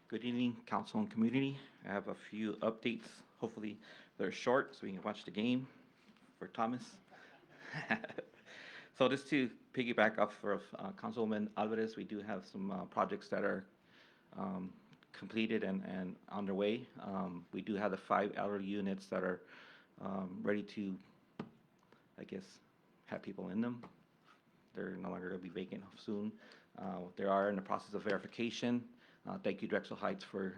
Good evening, council and community. I have a few updates. Hopefully, they're short so we can watch the game for Thomas. So just to piggyback off of Councilwoman Alvarez, we do have some projects that are completed and underway. We do have the 5 elderly units that are ready to, I guess, have people in them. They're no longer going to be vacant soon. They are in the process of verification. Thank you, Drexel Heights, for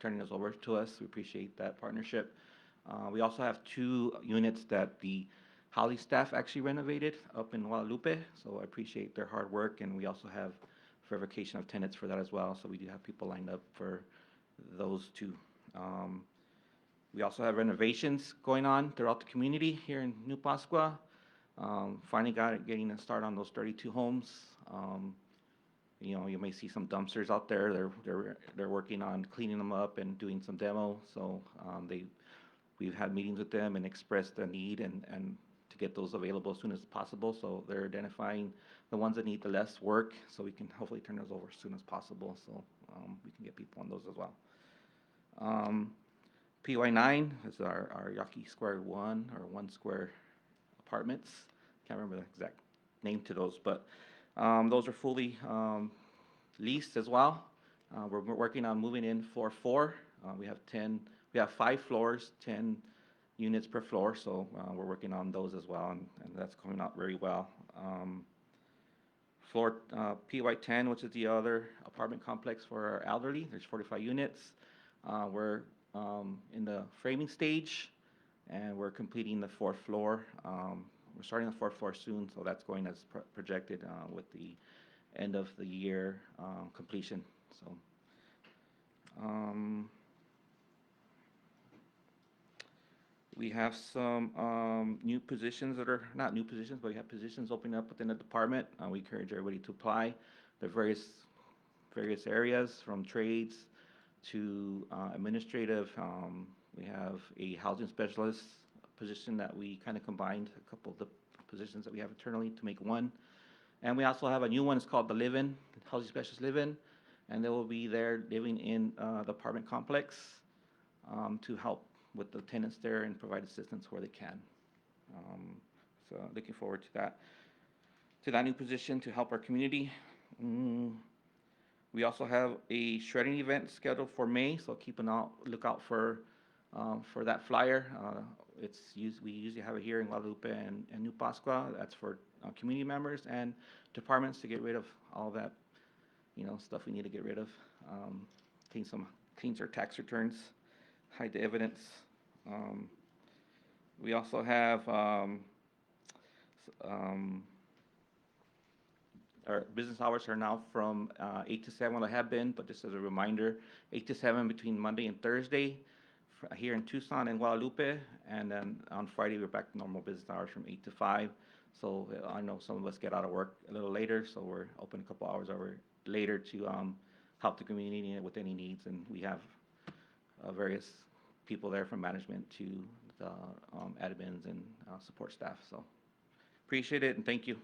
turning those over to us. We appreciate that partnership. We also have 2 units that the Holly staff actually renovated up in Guadalupe, so I appreciate their hard work, and we also have verification of tenants for that as well, so we do have people lined up for those 2. We also have renovations going on throughout the community here in New Pascua. Finally getting a start on those 32 homes. You know, you may see some dumpsters out there. They're working on cleaning them up and doing some demo. So we've had meetings with them and expressed the need and to get those available as soon as possible. So they're identifying the ones that need the less work, so we can hopefully turn those over as soon as possible. So we can get people on those as well. PY9 is our Yaqui Square 1 or 1 Square apartments. Can't remember the exact name to those, but those are fully leased as well. We're working on moving in floor 4. We have 5 floors, 10 units per floor, so we're working on those as well, and that's coming out very well. Floor PY10, which is the other apartment complex for our elderly, there's 45 units. We're in the framing stage, and we're completing the 4th floor. We're starting the 4th floor soon, so that's going as projected with the end of the year completion. So, we have some new positions that are not new positions, but we have positions opening up within the department. We encourage everybody to apply. There are various areas from trades to administrative. We have a housing specialist position that we kind of combined a couple of the positions that we have internally to make one. And we also have a new one. It's called the Live-In, Housing Specialist Live-In, and they will be there living in the apartment complex to help with the tenants there and provide assistance where they can. So looking forward to that new position to help our community. We also have a shredding event scheduled for May, so keep a lookout for that flyer. We usually have it here in Guadalupe and New Pascua. That's for community members and departments to get rid of all that, stuff we need to get rid of. Cleans our tax returns, hide the evidence. We also have our business hours are now from 8 to 7, well, they have been, but just as a reminder, 8 to 7 between Monday and Thursday here in Tucson and Guadalupe, and then on Friday we're back to normal business hours from 8 to 5. So I know some of us get out of work a little later, so we're open a couple hours over later to help the community with any needs, and we have various people there from management to the admins and support staff. So appreciate it and thank you.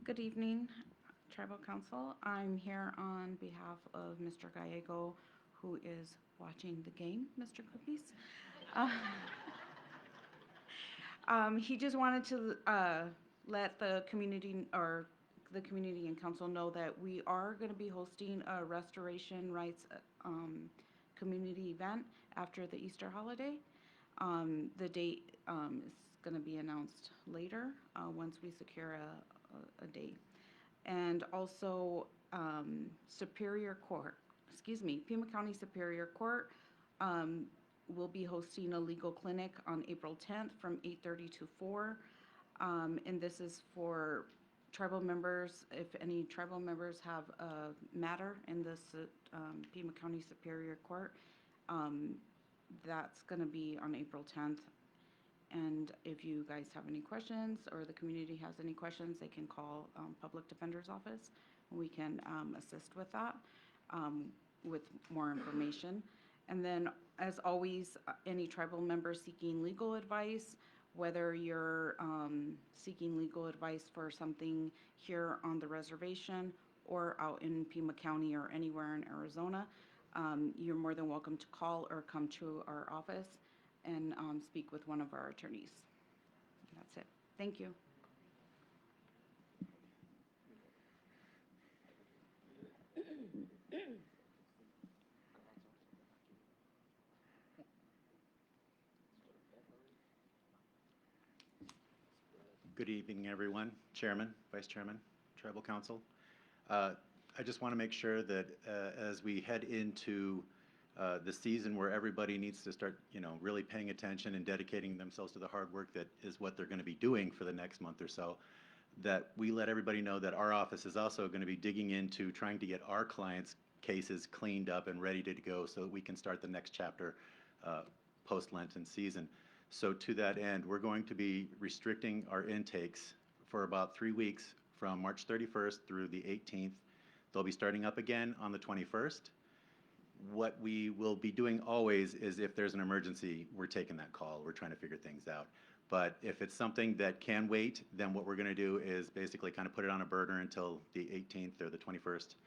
Good evening, Tribal Council. I'm here on behalf of Mr. Gallego, who is watching the game, Mr. Cookies. He just wanted to let the community and council know that we are going to be hosting a restoration rights community event after the Easter holiday. The date is going to be announced later once we secure a date. And also Superior Court, Pima County Superior Court will be hosting a legal clinic on April 10th from 8:30 to 4. And this is for tribal members. If any tribal members have a matter in this Pima County Superior Court, that's going to be on April 10th. And if you guys have any questions or the community has any questions, they can call Public Defender's Office. And we can assist with that with more information. And then, as always, any tribal member seeking legal advice, whether you're seeking legal advice for something here on the reservation or out in Pima County or anywhere in Arizona, you're more than welcome to call or come to our office and speak with one of our attorneys. That's it. Thank you. Good evening, everyone. Chairman, Vice Chairman, Tribal Council. I just want to make sure that as we head into the season where everybody needs to start, really paying attention and dedicating themselves to the hard work that is what they're going to be doing for the next month or so, that we let everybody know that our office is also going to be digging into trying to get our clients' cases cleaned up and ready to go so that we can start the next chapter post-Lenten season. So to that end, we're going to be restricting our intakes for about 3 weeks from March 31st through the 18th. They'll be starting up again on the 21st. What we will be doing always is if there's an emergency, we're taking that call. We're trying to figure things out. But if it's something that can wait, then what we're going to do is basically kind of put it on a burner until the 18th or the 21st,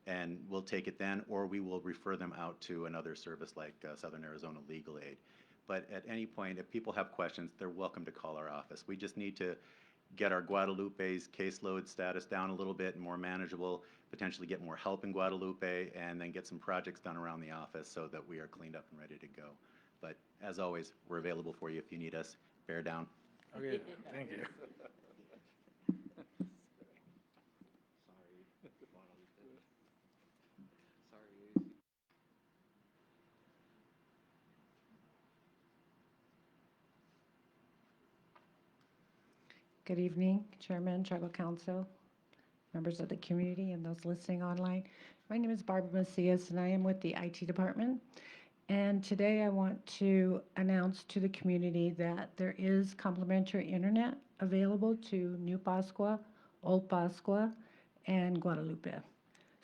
and we'll take it then, or we will refer them out to another service like Southern Arizona Legal Aid. But at any point, if people have questions, they're welcome to call our office. We just need to get our Guadalupe's caseload status down a little bit and more manageable, potentially get more help in Guadalupe, and then get some projects done around the office so that we are cleaned up and ready to go. But as always, we're available for you if you need us. Bear down. Okay, thank you. Good evening, Chairman, Tribal Council, members of the community, and those listening online. My name is Barbara Macias, and I am with the IT department. And today I want to announce to the community that there is complimentary internet available to New Pascua, Old Pascua, and Guadalupe.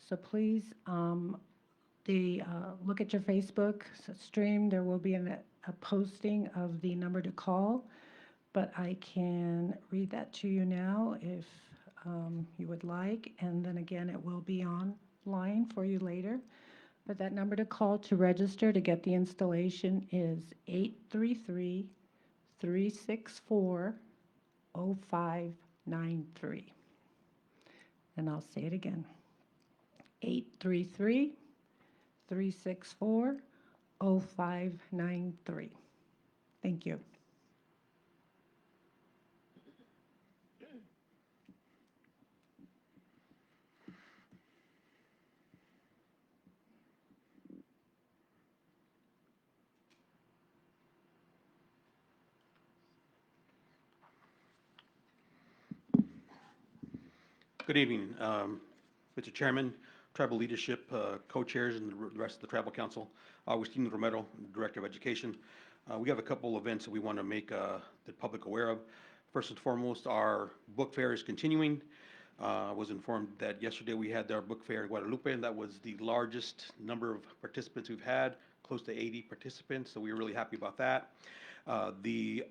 So please look at your Facebook stream. There will be a posting of the number to call. But I can read that to you now if you would like, and then again, it will be online for you later. But that number to call to register to get the installation is 833-364-0593. And I'll say it again, 833-364-0593. Thank you. Good evening, Mr. Chairman, Tribal Leadership, co-chairs, and the rest of the Tribal Council. Agustin Romero, Director of Education. We have a couple events that we want to make the public aware of. First and foremost, our book fair is continuing. I was informed that yesterday we had our book fair in Guadalupe, and that was the largest number of participants we've had, close to 80 participants, so we were really happy about that. The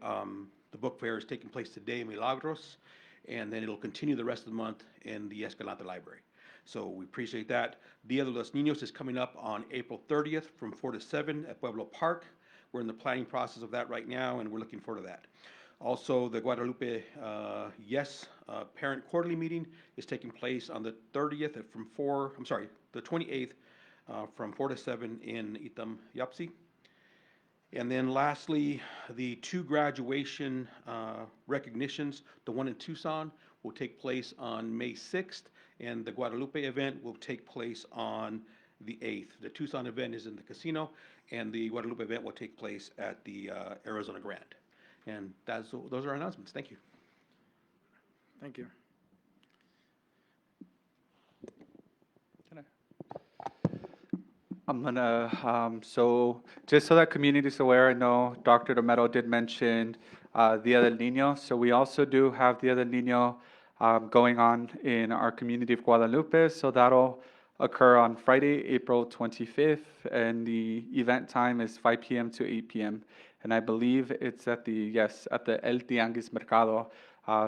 book fair is taking place today in Milagros, and then it'll continue the rest of the month in the Escalante Library. So we appreciate that. Dia de los Niños is coming up on April 30th from 4 to 7 at Pueblo Park. We're in the planning process of that right now, and we're looking forward to that. Also, the Guadalupe Yes Parent Quarterly Meeting is taking place on the 30th from 4, I'm sorry, the 28th from 4 to 7 in Itam Yapsi. And then lastly, the 2 graduation recognitions, the one in Tucson will take place on May 6th, and the Guadalupe event will take place on the 8th. The Tucson event is in the casino, and the Guadalupe event will take place at the Arizona Grand. And those are our announcements. Thank you. Thank you. I'm gonna, so just so that community is aware, I know Dr. Romero did mention Dia del Niño. So we also do have Dia del Niño going on in our community of Guadalupe. So that'll occur on Friday, April 25th, and the event time is 5 p.m. to 8 p.m. And I believe it's at the El Tianguis Mercado.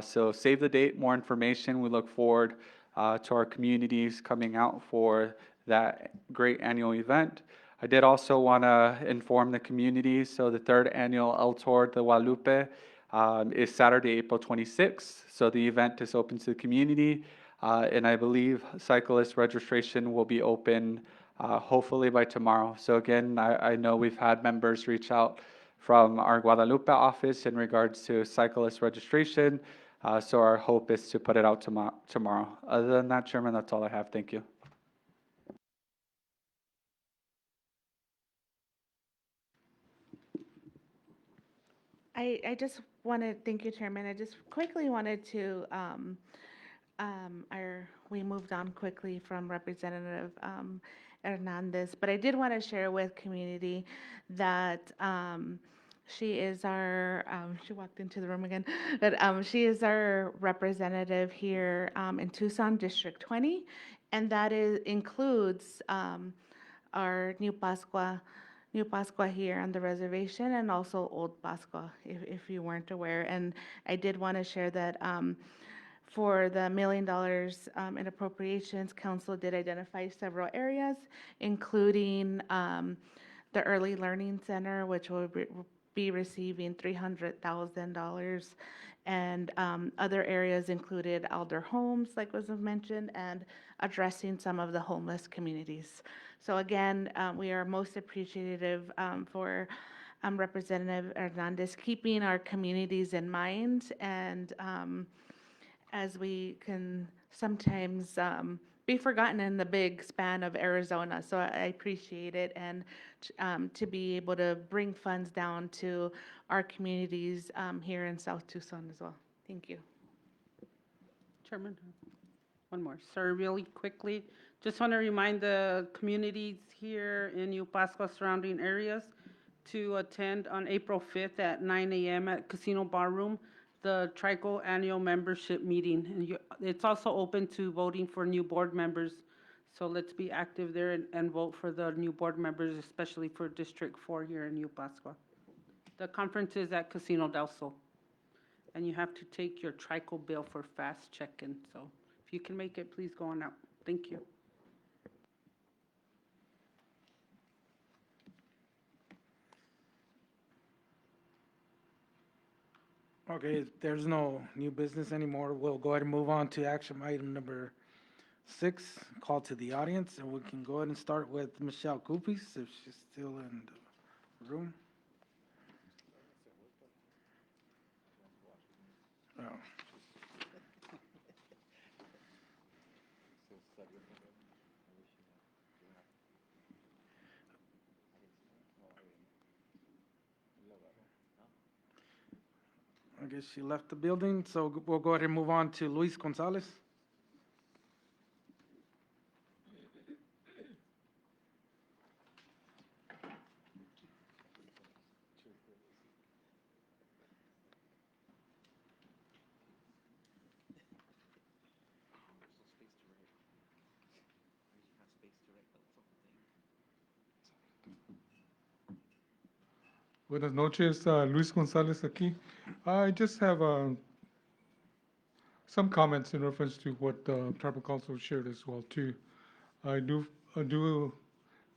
So save the date, more information. We look forward to our communities coming out for that great annual event. I did also want to inform the community, so the 3rd annual El Tour de Guadalupe is Saturday, April 26th. So the event is open to the community, and I believe cyclist registration will be open hopefully by tomorrow. So again, I know we've had members reach out from our Guadalupe office in regards to cyclist registration. So our hope is to put it out tomorrow. Other than that, Chairman, that's all I have. Thank you. I just wanted, thank you, Chairman. I just quickly wanted to, we moved on quickly from Representative Hernandez, but I did want to share with community that she is our, she walked into the room again, but she is our representative here in Tucson District 20, and that includes our New Pascua here on the reservation, and also Old Pascua, if you weren't aware. And I did want to share that for the $1 million in appropriations, Council did identify several areas, including the Early Learning Center, which will be receiving $300,000. And other areas included elder homes, like was mentioned, and addressing some of the homeless communities. So again, we are most appreciative for Representative Hernandez keeping our communities in mind, and as we can sometimes be forgotten in the big span of Arizona. So I appreciate it, and to be able to bring funds down to our communities here in South Tucson as well. Thank you. Chairman, one more. Sir, really quickly, just want to remind the communities here in New Pascua surrounding areas to attend on April 5th at 9 a.m. at Casino Ballroom, the TRICO annual membership meeting. And it's also open to voting for new board members. So let's be active there and vote for the new board members, especially for District 4 here in New Pascua. The conference is at Casino del Sol. And you have to take your TRICO bill for fast check-in. So if you can make it, please go on out. Thank you. Okay, if there's no new business anymore, we'll go ahead and move on to action item number 6, call to the audience, and we can go ahead and start with Michelle Kupis, if she's still in the room. Oh. I guess she left the building, so we'll go ahead and move on to Luis Gonzalez. Buenas noches, Luis Gonzalez aquí. I just have some comments in reference to what Tribal Council shared as well too. I do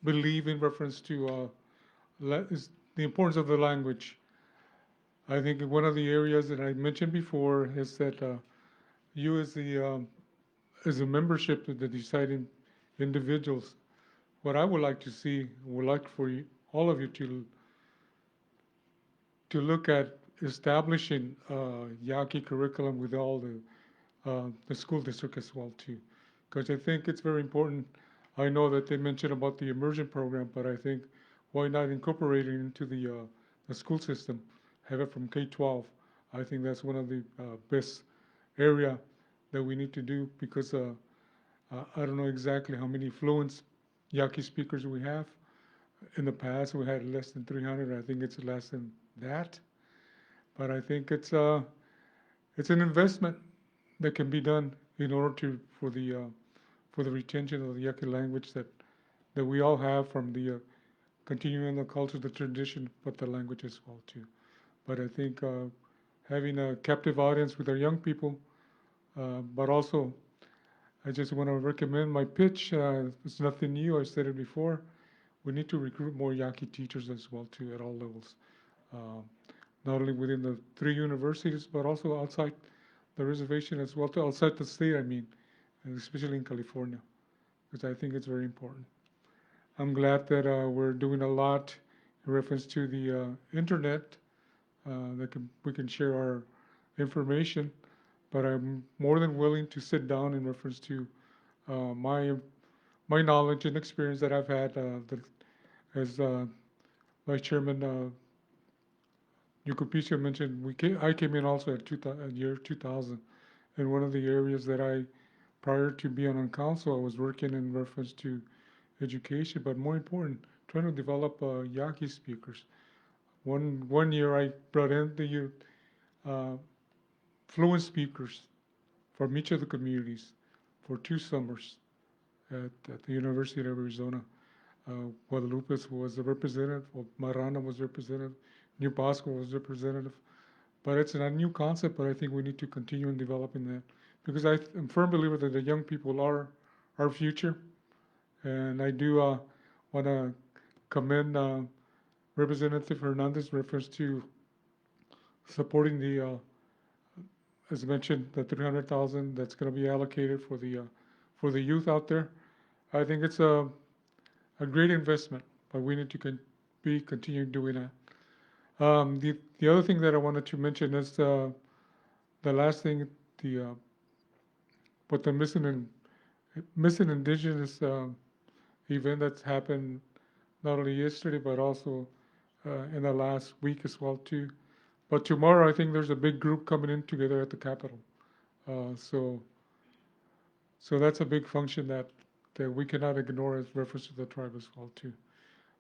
believe in reference to the importance of the language. I think one of the areas that I mentioned before is that you as a membership of the deciding individuals, what I would like to see, would like for you, all of you to look at establishing Yaqui curriculum with all the school district as well too, because I think it's very important. I know that they mentioned about the immersion program, but I think why not incorporate it into the school system, have it from K-12. I think that's one of the best area that we need to do because I don't know exactly how many fluent Yaqui speakers we have. In the past, we had less than 300. I think it's less than that. But I think it's an investment that can be done in order for the retention of the Yaqui language that we all have from the continuing the culture, the tradition, but the language as well too. But I think having a captive audience with our young people, but also I just want to recommend my pitch. It's nothing new. I said it before. We need to recruit more Yaqui teachers as well too at all levels, not only within the 3 universities, but also outside the reservation as well, outside the state, I mean, and especially in California, because I think it's very important. I'm glad that we're doing a lot in reference to the internet, we can share our information, but I'm more than willing to sit down in reference to my knowledge and experience that I've had as Vice Chairman Yucupicio mentioned, I came in also at year 2000, and one of the areas that prior to being on council, I was working in reference to education, but more important, trying to develop Yaqui speakers. One year I brought in the fluent speakers from each of the communities for 2 summers at the University of Arizona. Guadalupe was the representative, Marana was representative, New Pascua was representative. But it's a new concept, but I think we need to continue in developing that. Because I'm a firm believer that the young people are our future. And I do want to commend Representative Hernandez in reference to supporting as mentioned, the 300,000 that's going to be allocated for the youth out there. I think it's a great investment, but we need to continue doing that. The other thing that I wanted to mention is the last thing, but the missing indigenous event that's happened not only yesterday but also in the last week as well too. But tomorrow I think there's a big group coming in together at the Capitol. So that's a big function that we cannot ignore as reference to the tribe as well too.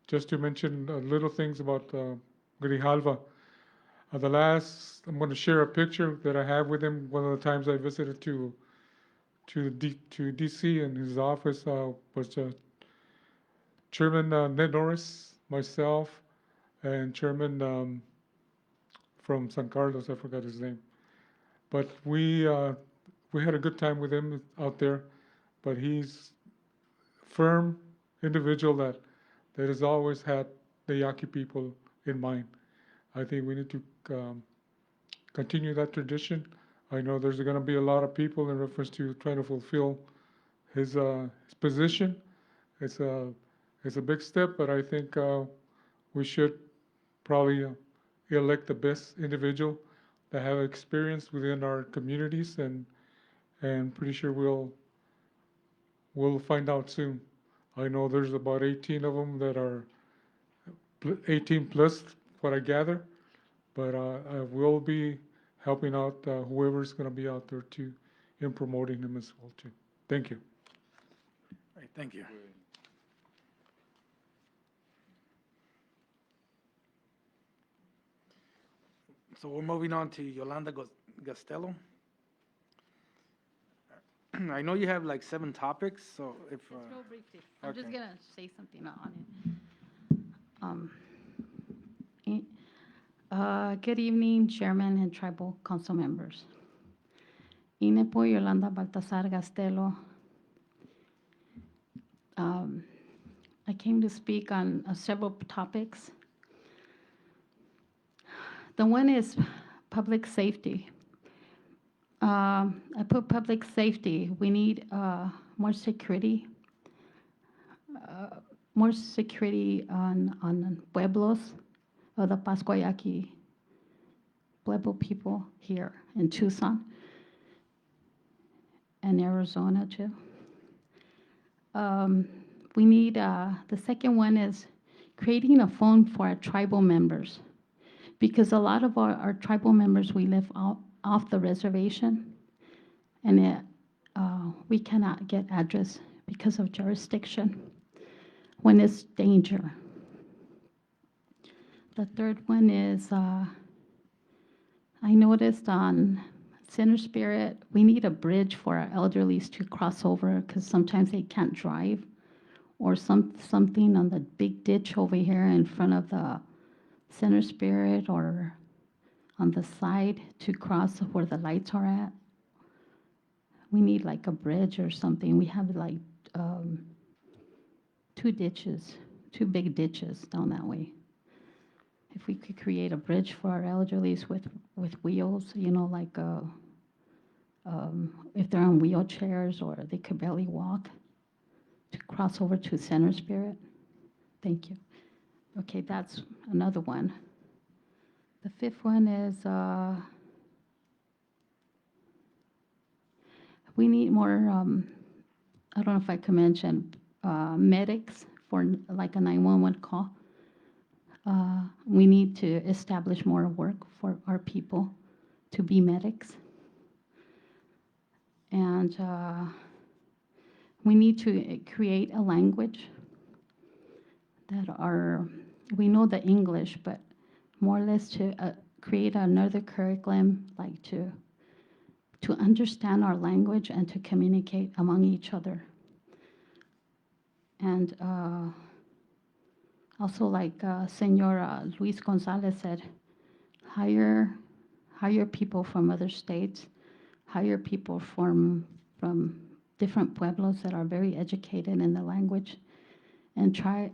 Just to mention little things about Grijalva. I'm going to share a picture that I have with him. One of the times I visited to DC and his office was Chairman Ned Norris, myself, and Chairman from San Carlos, I forgot his name. But we had a good time with him out there. But he's a firm individual that has always had the Yaqui people in mind. I think we need to continue that tradition. I know there's going to be a lot of people in reference to trying to fulfill his position. It's a big step, but I think we should probably elect the best individual that have experience within our communities, and pretty sure we'll find out soon. I know there's about 18 of them that are 18 plus, what I gather, but I will be helping out whoever's going to be out there too, in promoting them as well too. Thank you. All right, thank you. So we're moving on to Yolanda Gastello. I know you have like 7 topics, so if Just real briefly, I'm just okay. gonna say something on it. Good evening, Chairman and Tribal Council members. Inepo Yolanda Baltasar Gastello. I came to speak on several topics. The one is public safety. I put public safety. We need more security. More security on pueblos of the Pascua Yaqui Pueblo people here in Tucson and Arizona too. We need, the second one is creating a phone for our tribal members. Because a lot of our tribal members, we live off the reservation, and we cannot get address because of jurisdiction when it's danger. The third one is, I noticed on Center Spirit, we need a bridge for our elderlies to cross over because sometimes they can't drive, or something on the big ditch over here in front of the Center Spirit or on the side to cross where the lights are at. We need like a bridge or something. We have like 2 ditches, 2 big ditches down that way. If we could create a bridge for our elderlies with wheels, you know, like if they're on wheelchairs or they could barely walk, to cross over to Center Spirit. Thank you. Okay, that's another one. The 5th one is we need more, I don't know if I can mention, medics for like a 911 call. We need to establish more work for our people to be medics. And we need to create a language that we know the English, but more or less to create another curriculum, like to understand our language and to communicate among each other. And also, like Senor Luis Gonzalez said, hire people from other states, hire people from different pueblos that are very educated in the language, and try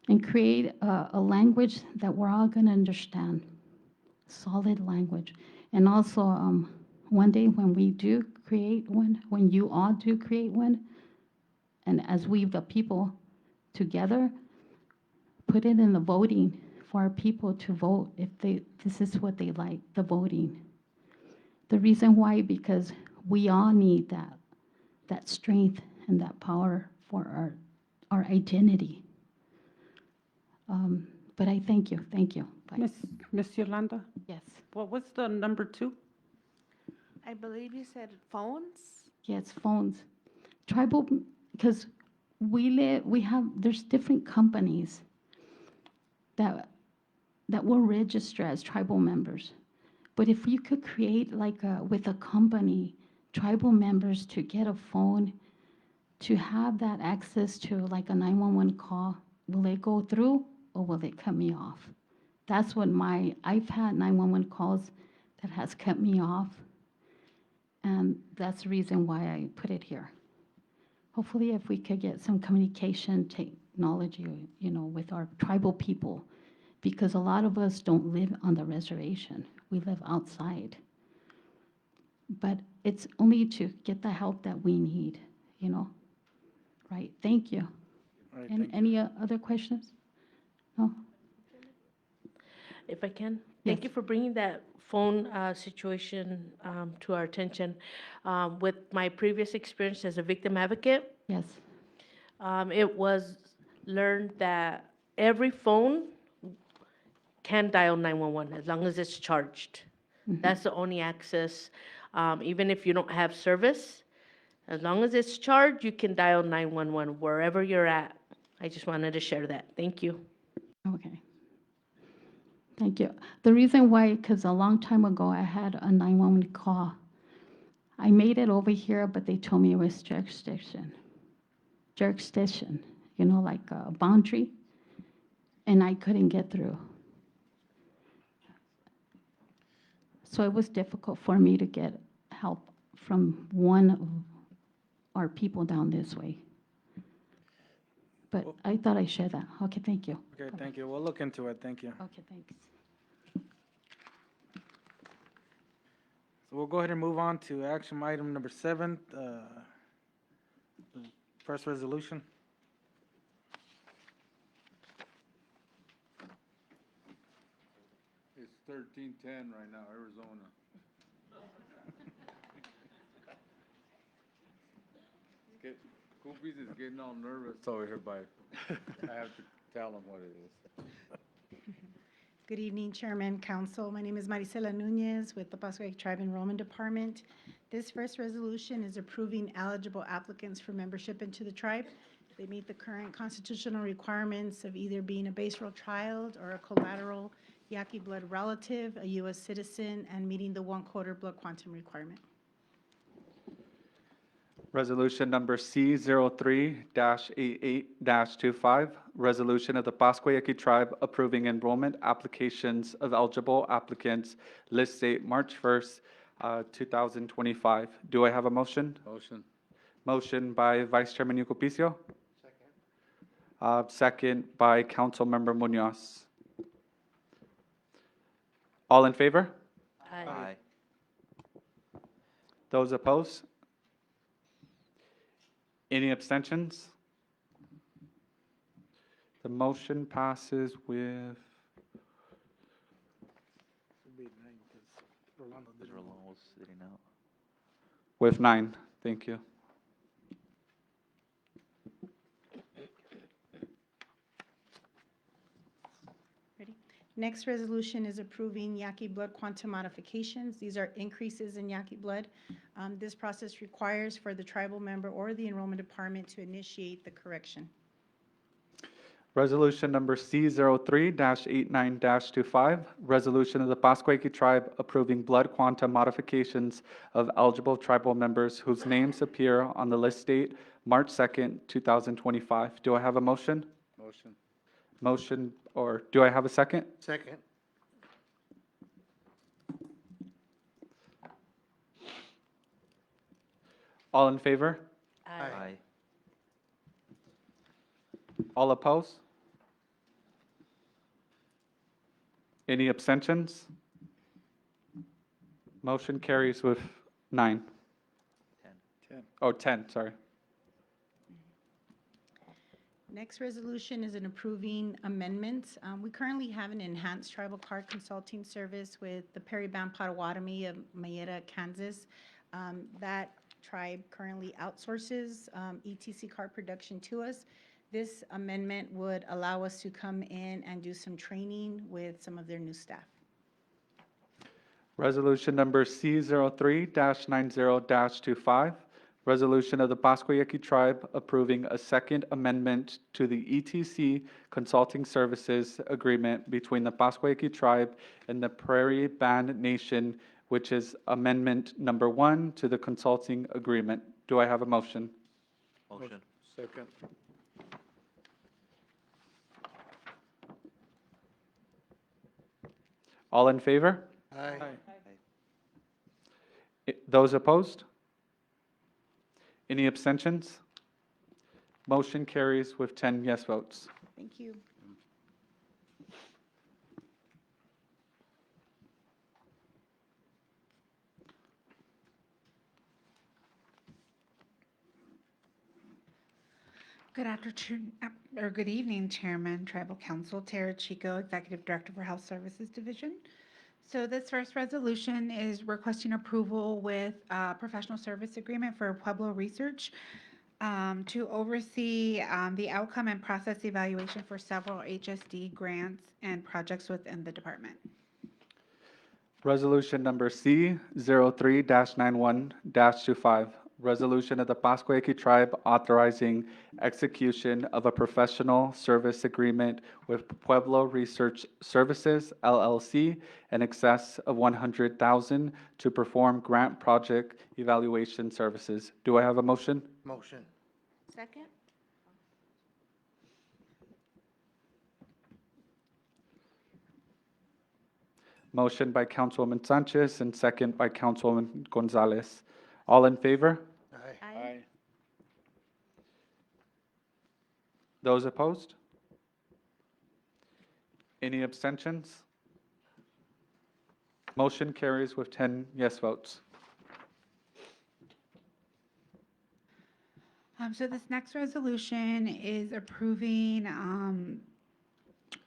and create a language that we're all going to understand, solid language. And also, one day when we do create one, when you all do create one, and as we, the people together, put it in the voting for our people to vote if this is what they like, the voting. The reason why, because we all need that strength and that power for our identity. But I thank you. Bye. Miss Yolanda, Yes. what was the number 2? I believe you said phones? Yes, phones. Tribal, because there's different companies that will register as tribal members. But if you could create like with a company, tribal members to get a phone, to have that access to like a 911 call, will it go through or will it cut me off? That's what I've had 911 calls that has cut me off. And that's the reason why I put it here. Hopefully if we could get some communication technology, you know, with our tribal people, because a lot of us don't live on the reservation. We live outside. But it's only to get the help that we need, you know? Right, thank you. All right, thank you. Any other questions? No? If I can, Yes. thank you for bringing that phone situation to our attention. With my previous experience as a victim advocate, Yes. it was learned that every phone can dial 911 as long as it's charged. That's the only access. Even if you don't have service, as long as it's charged, you can dial 911 wherever you're at. I just wanted to share that. Thank you. Okay. Thank you. The reason why, because a long time ago, I had a 911 call. I made it over here, but they told me it was jurisdiction, you know, like a boundary, and I couldn't get through. So it was difficult for me to get help from one of our people down this way. But I thought I shared that. Okay, thank you. Okay, thank you. We'll look into it. Thank you. Okay, thanks. So we'll go ahead and move on to action item number 7, the first resolution. It's 13:10 right now, Arizona. Goofies is getting all nervous over here by, I have to tell him what it is. Good evening, Chairman, Council. My name is Marisela Nunez with the Pascua Yaqui Tribe Enrollment Department. This first resolution is approving eligible applicants for membership into the tribe. They meet the current constitutional requirements of either being a base-roll child or a collateral Yaqui blood relative, a U.S. citizen, and meeting the 1/4 blood quantum requirement. Resolution number C03-88-25, resolution of the Pascua Yaqui Tribe approving enrollment applications of eligible applicants, list date March 1st, 2025. Do I have a motion? Motion. Motion by Vice Chairman Yucupicio. Second by Councilmember Munoz. All in favor? Aye. Those opposed? Any abstentions? The motion passes with Should be 9 because Rolando didn't vote. Rolando was sitting out. 9. Thank you. Ready? Next resolution is approving Yaqui blood quantum modifications. These are increases in Yaqui blood. This process requires for the tribal member or the enrollment department to initiate the correction. Resolution number C03-89-25, resolution of the Pascua Yaqui Tribe approving blood quantum modifications of eligible tribal members whose names appear on the list date March 2nd, 2025. Do I have a motion? Motion. Motion, or do I have a second? Second. All in favor? Aye. All opposed? Any abstentions? Motion carries with 9. 10. Oh, 10, sorry. Next resolution is an approving amendments. We currently have an enhanced tribal card consulting service with the Perry Band Potawatomi of Mayetta, Kansas. That tribe currently outsources ETC card production to us. This amendment would allow us to come in and do some training with some of their new staff. Resolution number C03-90-25, resolution of the Pascua Yaqui Tribe approving a second amendment to the ETC Consulting Services Agreement between the Pascua Yaqui Tribe and the Prairie Band Nation, which is amendment number 1 to the consulting agreement. Do I have a motion? Motion. Second. All in favor? Aye. Those opposed? Any abstentions? Motion carries with 10 yes votes. Thank you. Good afternoon, or good evening, Chairman, Tribal Council, Tara Chico, Executive Director for Health Services Division. So this first resolution is requesting approval with a professional service agreement for Pueblo Research to oversee the outcome and process evaluation for several HSD grants and projects within the department. Resolution number C03-91-25, resolution of the Pascua Yaqui Tribe authorizing execution of a professional service agreement with Pueblo Research Services, LLC, in excess of $100,000 to perform grant project evaluation services. Do I have a motion? Motion. Second? Motion by Councilwoman Sanchez and second by Councilwoman Gonzalez. All in favor? Aye. Those opposed? Any abstentions? Motion carries with 10 yes votes. So this next resolution is approving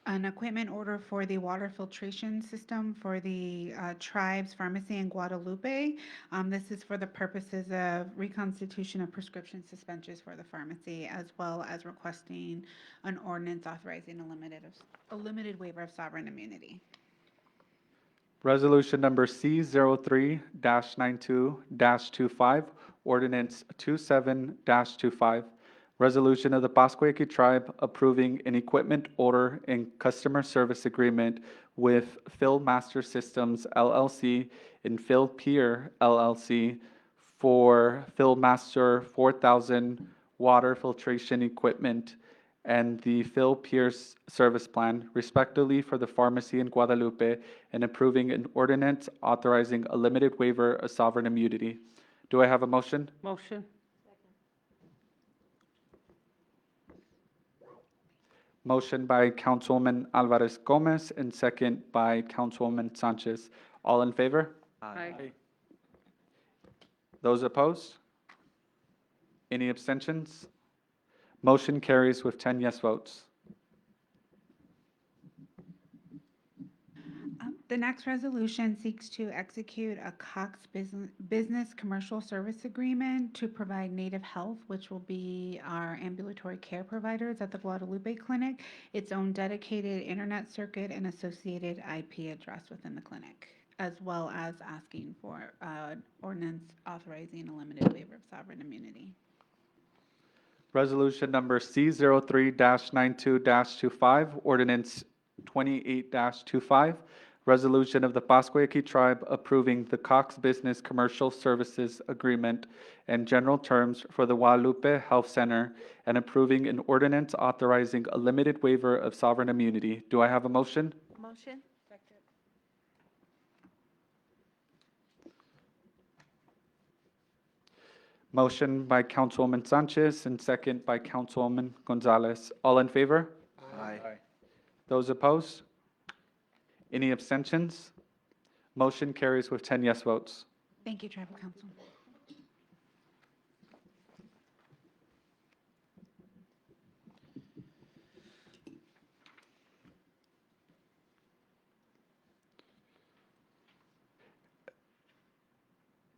an equipment order for the water filtration system for the Tribes Pharmacy in Guadalupe. This is for the purposes of reconstitution of prescription suspensions for the pharmacy, as well as requesting an ordinance authorizing a limited waiver of sovereign immunity. Resolution number C03-92-25, ordinance 27-25. Resolution of the Pascua Yaqui Tribe approving an equipment order and customer service agreement with Phil Master Systems LLC and Phil Pier LLC for Phil Master 4000 water filtration equipment and the Phil Pierce Service Plan, respectively, for the pharmacy in Guadalupe, and approving an ordinance authorizing a limited waiver of sovereign immunity. Do I have a motion? Motion. Motion by Councilwoman Alvarez Gomez and second by Councilwoman Sanchez. All in favor? Aye. Those opposed? Any abstentions? Motion carries with 10 yes votes. The next resolution seeks to execute a Cox Business Commercial Service Agreement to provide Native Health, which will be our ambulatory care providers at the Guadalupe Clinic, its own dedicated internet circuit and associated IP address within the clinic, as well as asking for an ordinance authorizing a limited waiver of sovereign immunity. Resolution number C03-92-25, ordinance 28-25. Resolution of the Pascua Yaqui Tribe approving the Cox Business Commercial Services Agreement and general terms for the Guadalupe Health Center and approving an ordinance authorizing a limited waiver of sovereign immunity. Do I have a motion? Motion? Motion by Councilwoman Sanchez and second by Councilwoman Gonzalez. All in favor? Aye. Those opposed? Any abstentions? Motion carries with 10 yes votes. Thank you, Tribal Council.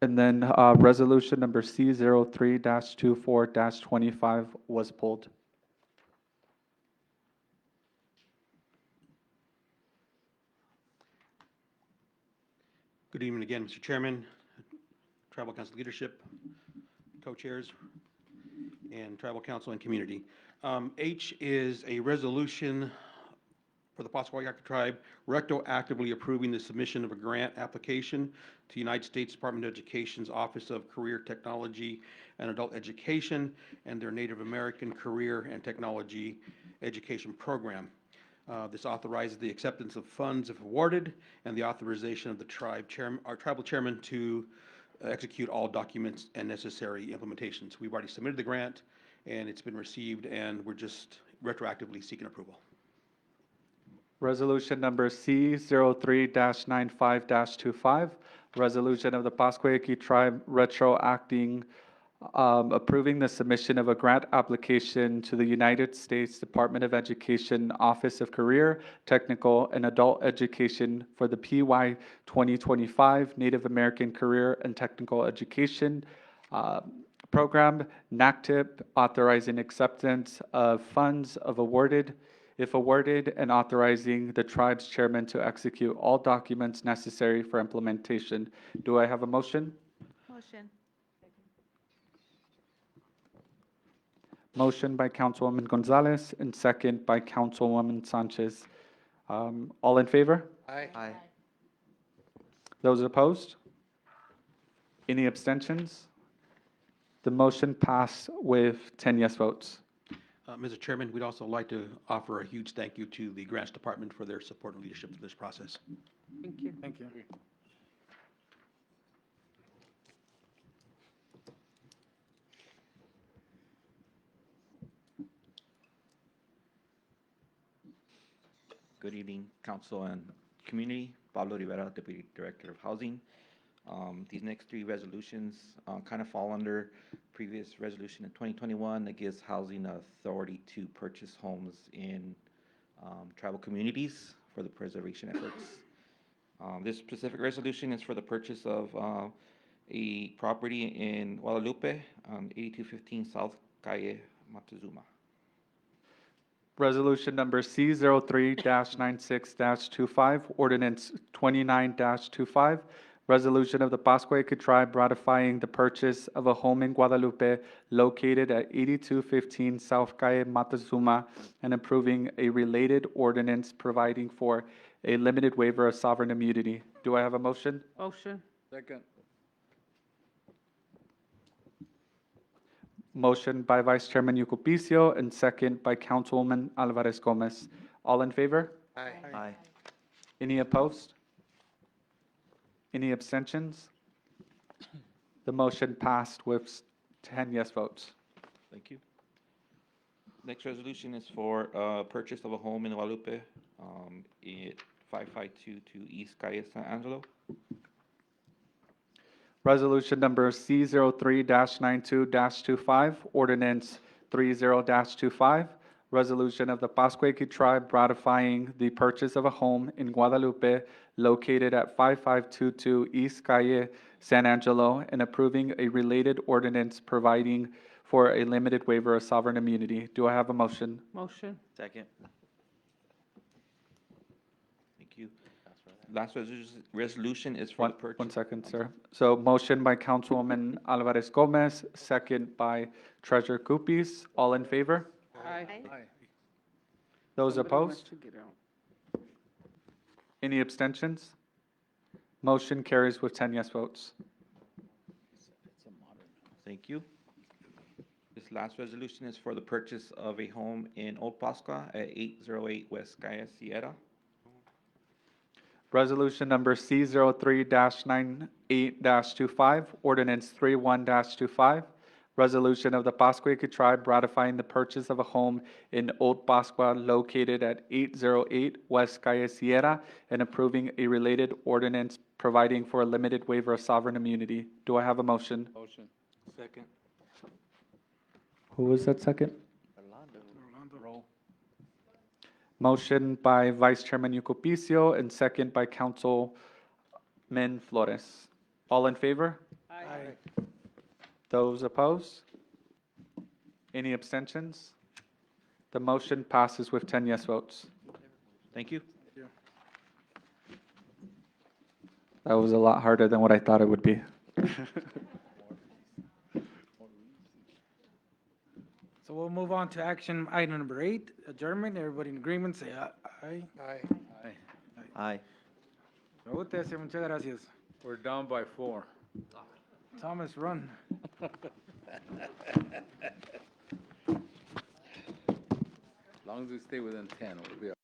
And then resolution number C03-24-25 was pulled. Good evening again, Mr. Chairman, Tribal Council leadership, co-chairs, and Tribal Council and community. H is a resolution for the Pascua Yaqui Tribe retroactively approving the submission of a grant application to United States Department of Education's Office of Career Technology and Adult Education and their Native American Career and Technology Education Program. This authorizes the acceptance of funds if awarded and the authorization of the our tribal chairman to execute all documents and necessary implementations. We've already submitted the grant and it's been received and we're just retroactively seeking approval. Resolution number C03-95-25, resolution of the Pascua Yaqui Tribe retroacting, approving the submission of a grant application to the United States Department of Education Office of Career, Technical, and Adult Education for the PY 2025 Native American Career and Technical Education Program, NACTIP, authorizing acceptance of funds if awarded, and authorizing the tribe's chairman to execute all documents necessary for implementation. Do I have a motion? Motion. Motion by Councilwoman Gonzalez and second by Councilwoman Sanchez. All in favor? Aye. Those opposed? Any abstentions? The motion passed with 10 yes votes. Mr. Chairman, we'd also like to offer a huge thank you to the Grants Department for their support and leadership through this process. Thank you. Thank you. Good evening, council and Community, Pablo Rivera, Deputy Director of Housing. These next three resolutions kind of fall under previous resolution in 2021 that gives housing authority to purchase homes in tribal communities for the preservation efforts. This specific resolution is for the purchase of a property in Guadalupe, 8215 South Calle Montezuma. Resolution number C03-96-25, ordinance 29-25, resolution of the Pascua Yaqui tribe ratifying the purchase of a home in Guadalupe located at 8215 South Calle Montezuma and approving a related ordinance providing for a limited waiver of sovereign immunity. Do I have a motion? Motion. Second. Motion by Vice Chairman Yucupicio and second by Councilwoman Alvarez Gomez. All in favor? Aye. Any opposed? Any abstentions? The motion passed with 10 yes votes. Thank you. Next resolution is for purchase of a home in Guadalupe, at 5522 East Calle San Angelo. Resolution number C03-92-25, ordinance 30-25, resolution of the Pascua Yaqui tribe ratifying the purchase of a home in Guadalupe located at 5522 East Calle San Angelo and approving a related ordinance providing for a limited waiver of sovereign immunity. Do I have a motion? Motion. Second. Thank you. Last resolution is for the purchase. One second, sir. So motion by Councilwoman Alvarez Gomez, second by Treasurer Cupis. All in favor? Aye. Those Somebody wants opposed? to get out. Any abstentions? Motion carries with 10 yes votes. Thank you. This last resolution is for the purchase of a home in Old Pascua at 808 West Calle Sierra. Resolution number C03-98-25, ordinance 31-25, resolution of the Pascua Yaqui tribe ratifying the purchase of a home in Old Pascua located at 808 West Calle Sierra and approving a related ordinance providing for a limited waiver of sovereign immunity. Do I have a motion? Motion. Second. Who was that second? Orlando. Motion by Vice Chairman Yucupicio and second by Councilman Flores. All in favor? Aye. Those opposed? Any abstentions? The motion passes with 10 yes votes. Thank you. That was a lot harder than what I thought it would be. So we'll move on to action item number 8, adjournment. Everybody in agreement, say aye. Aye. Aye. Me gusta ese, muchas gracias. We're down by 4. Thomas, run. As long as we stay within 10, we'll be all right.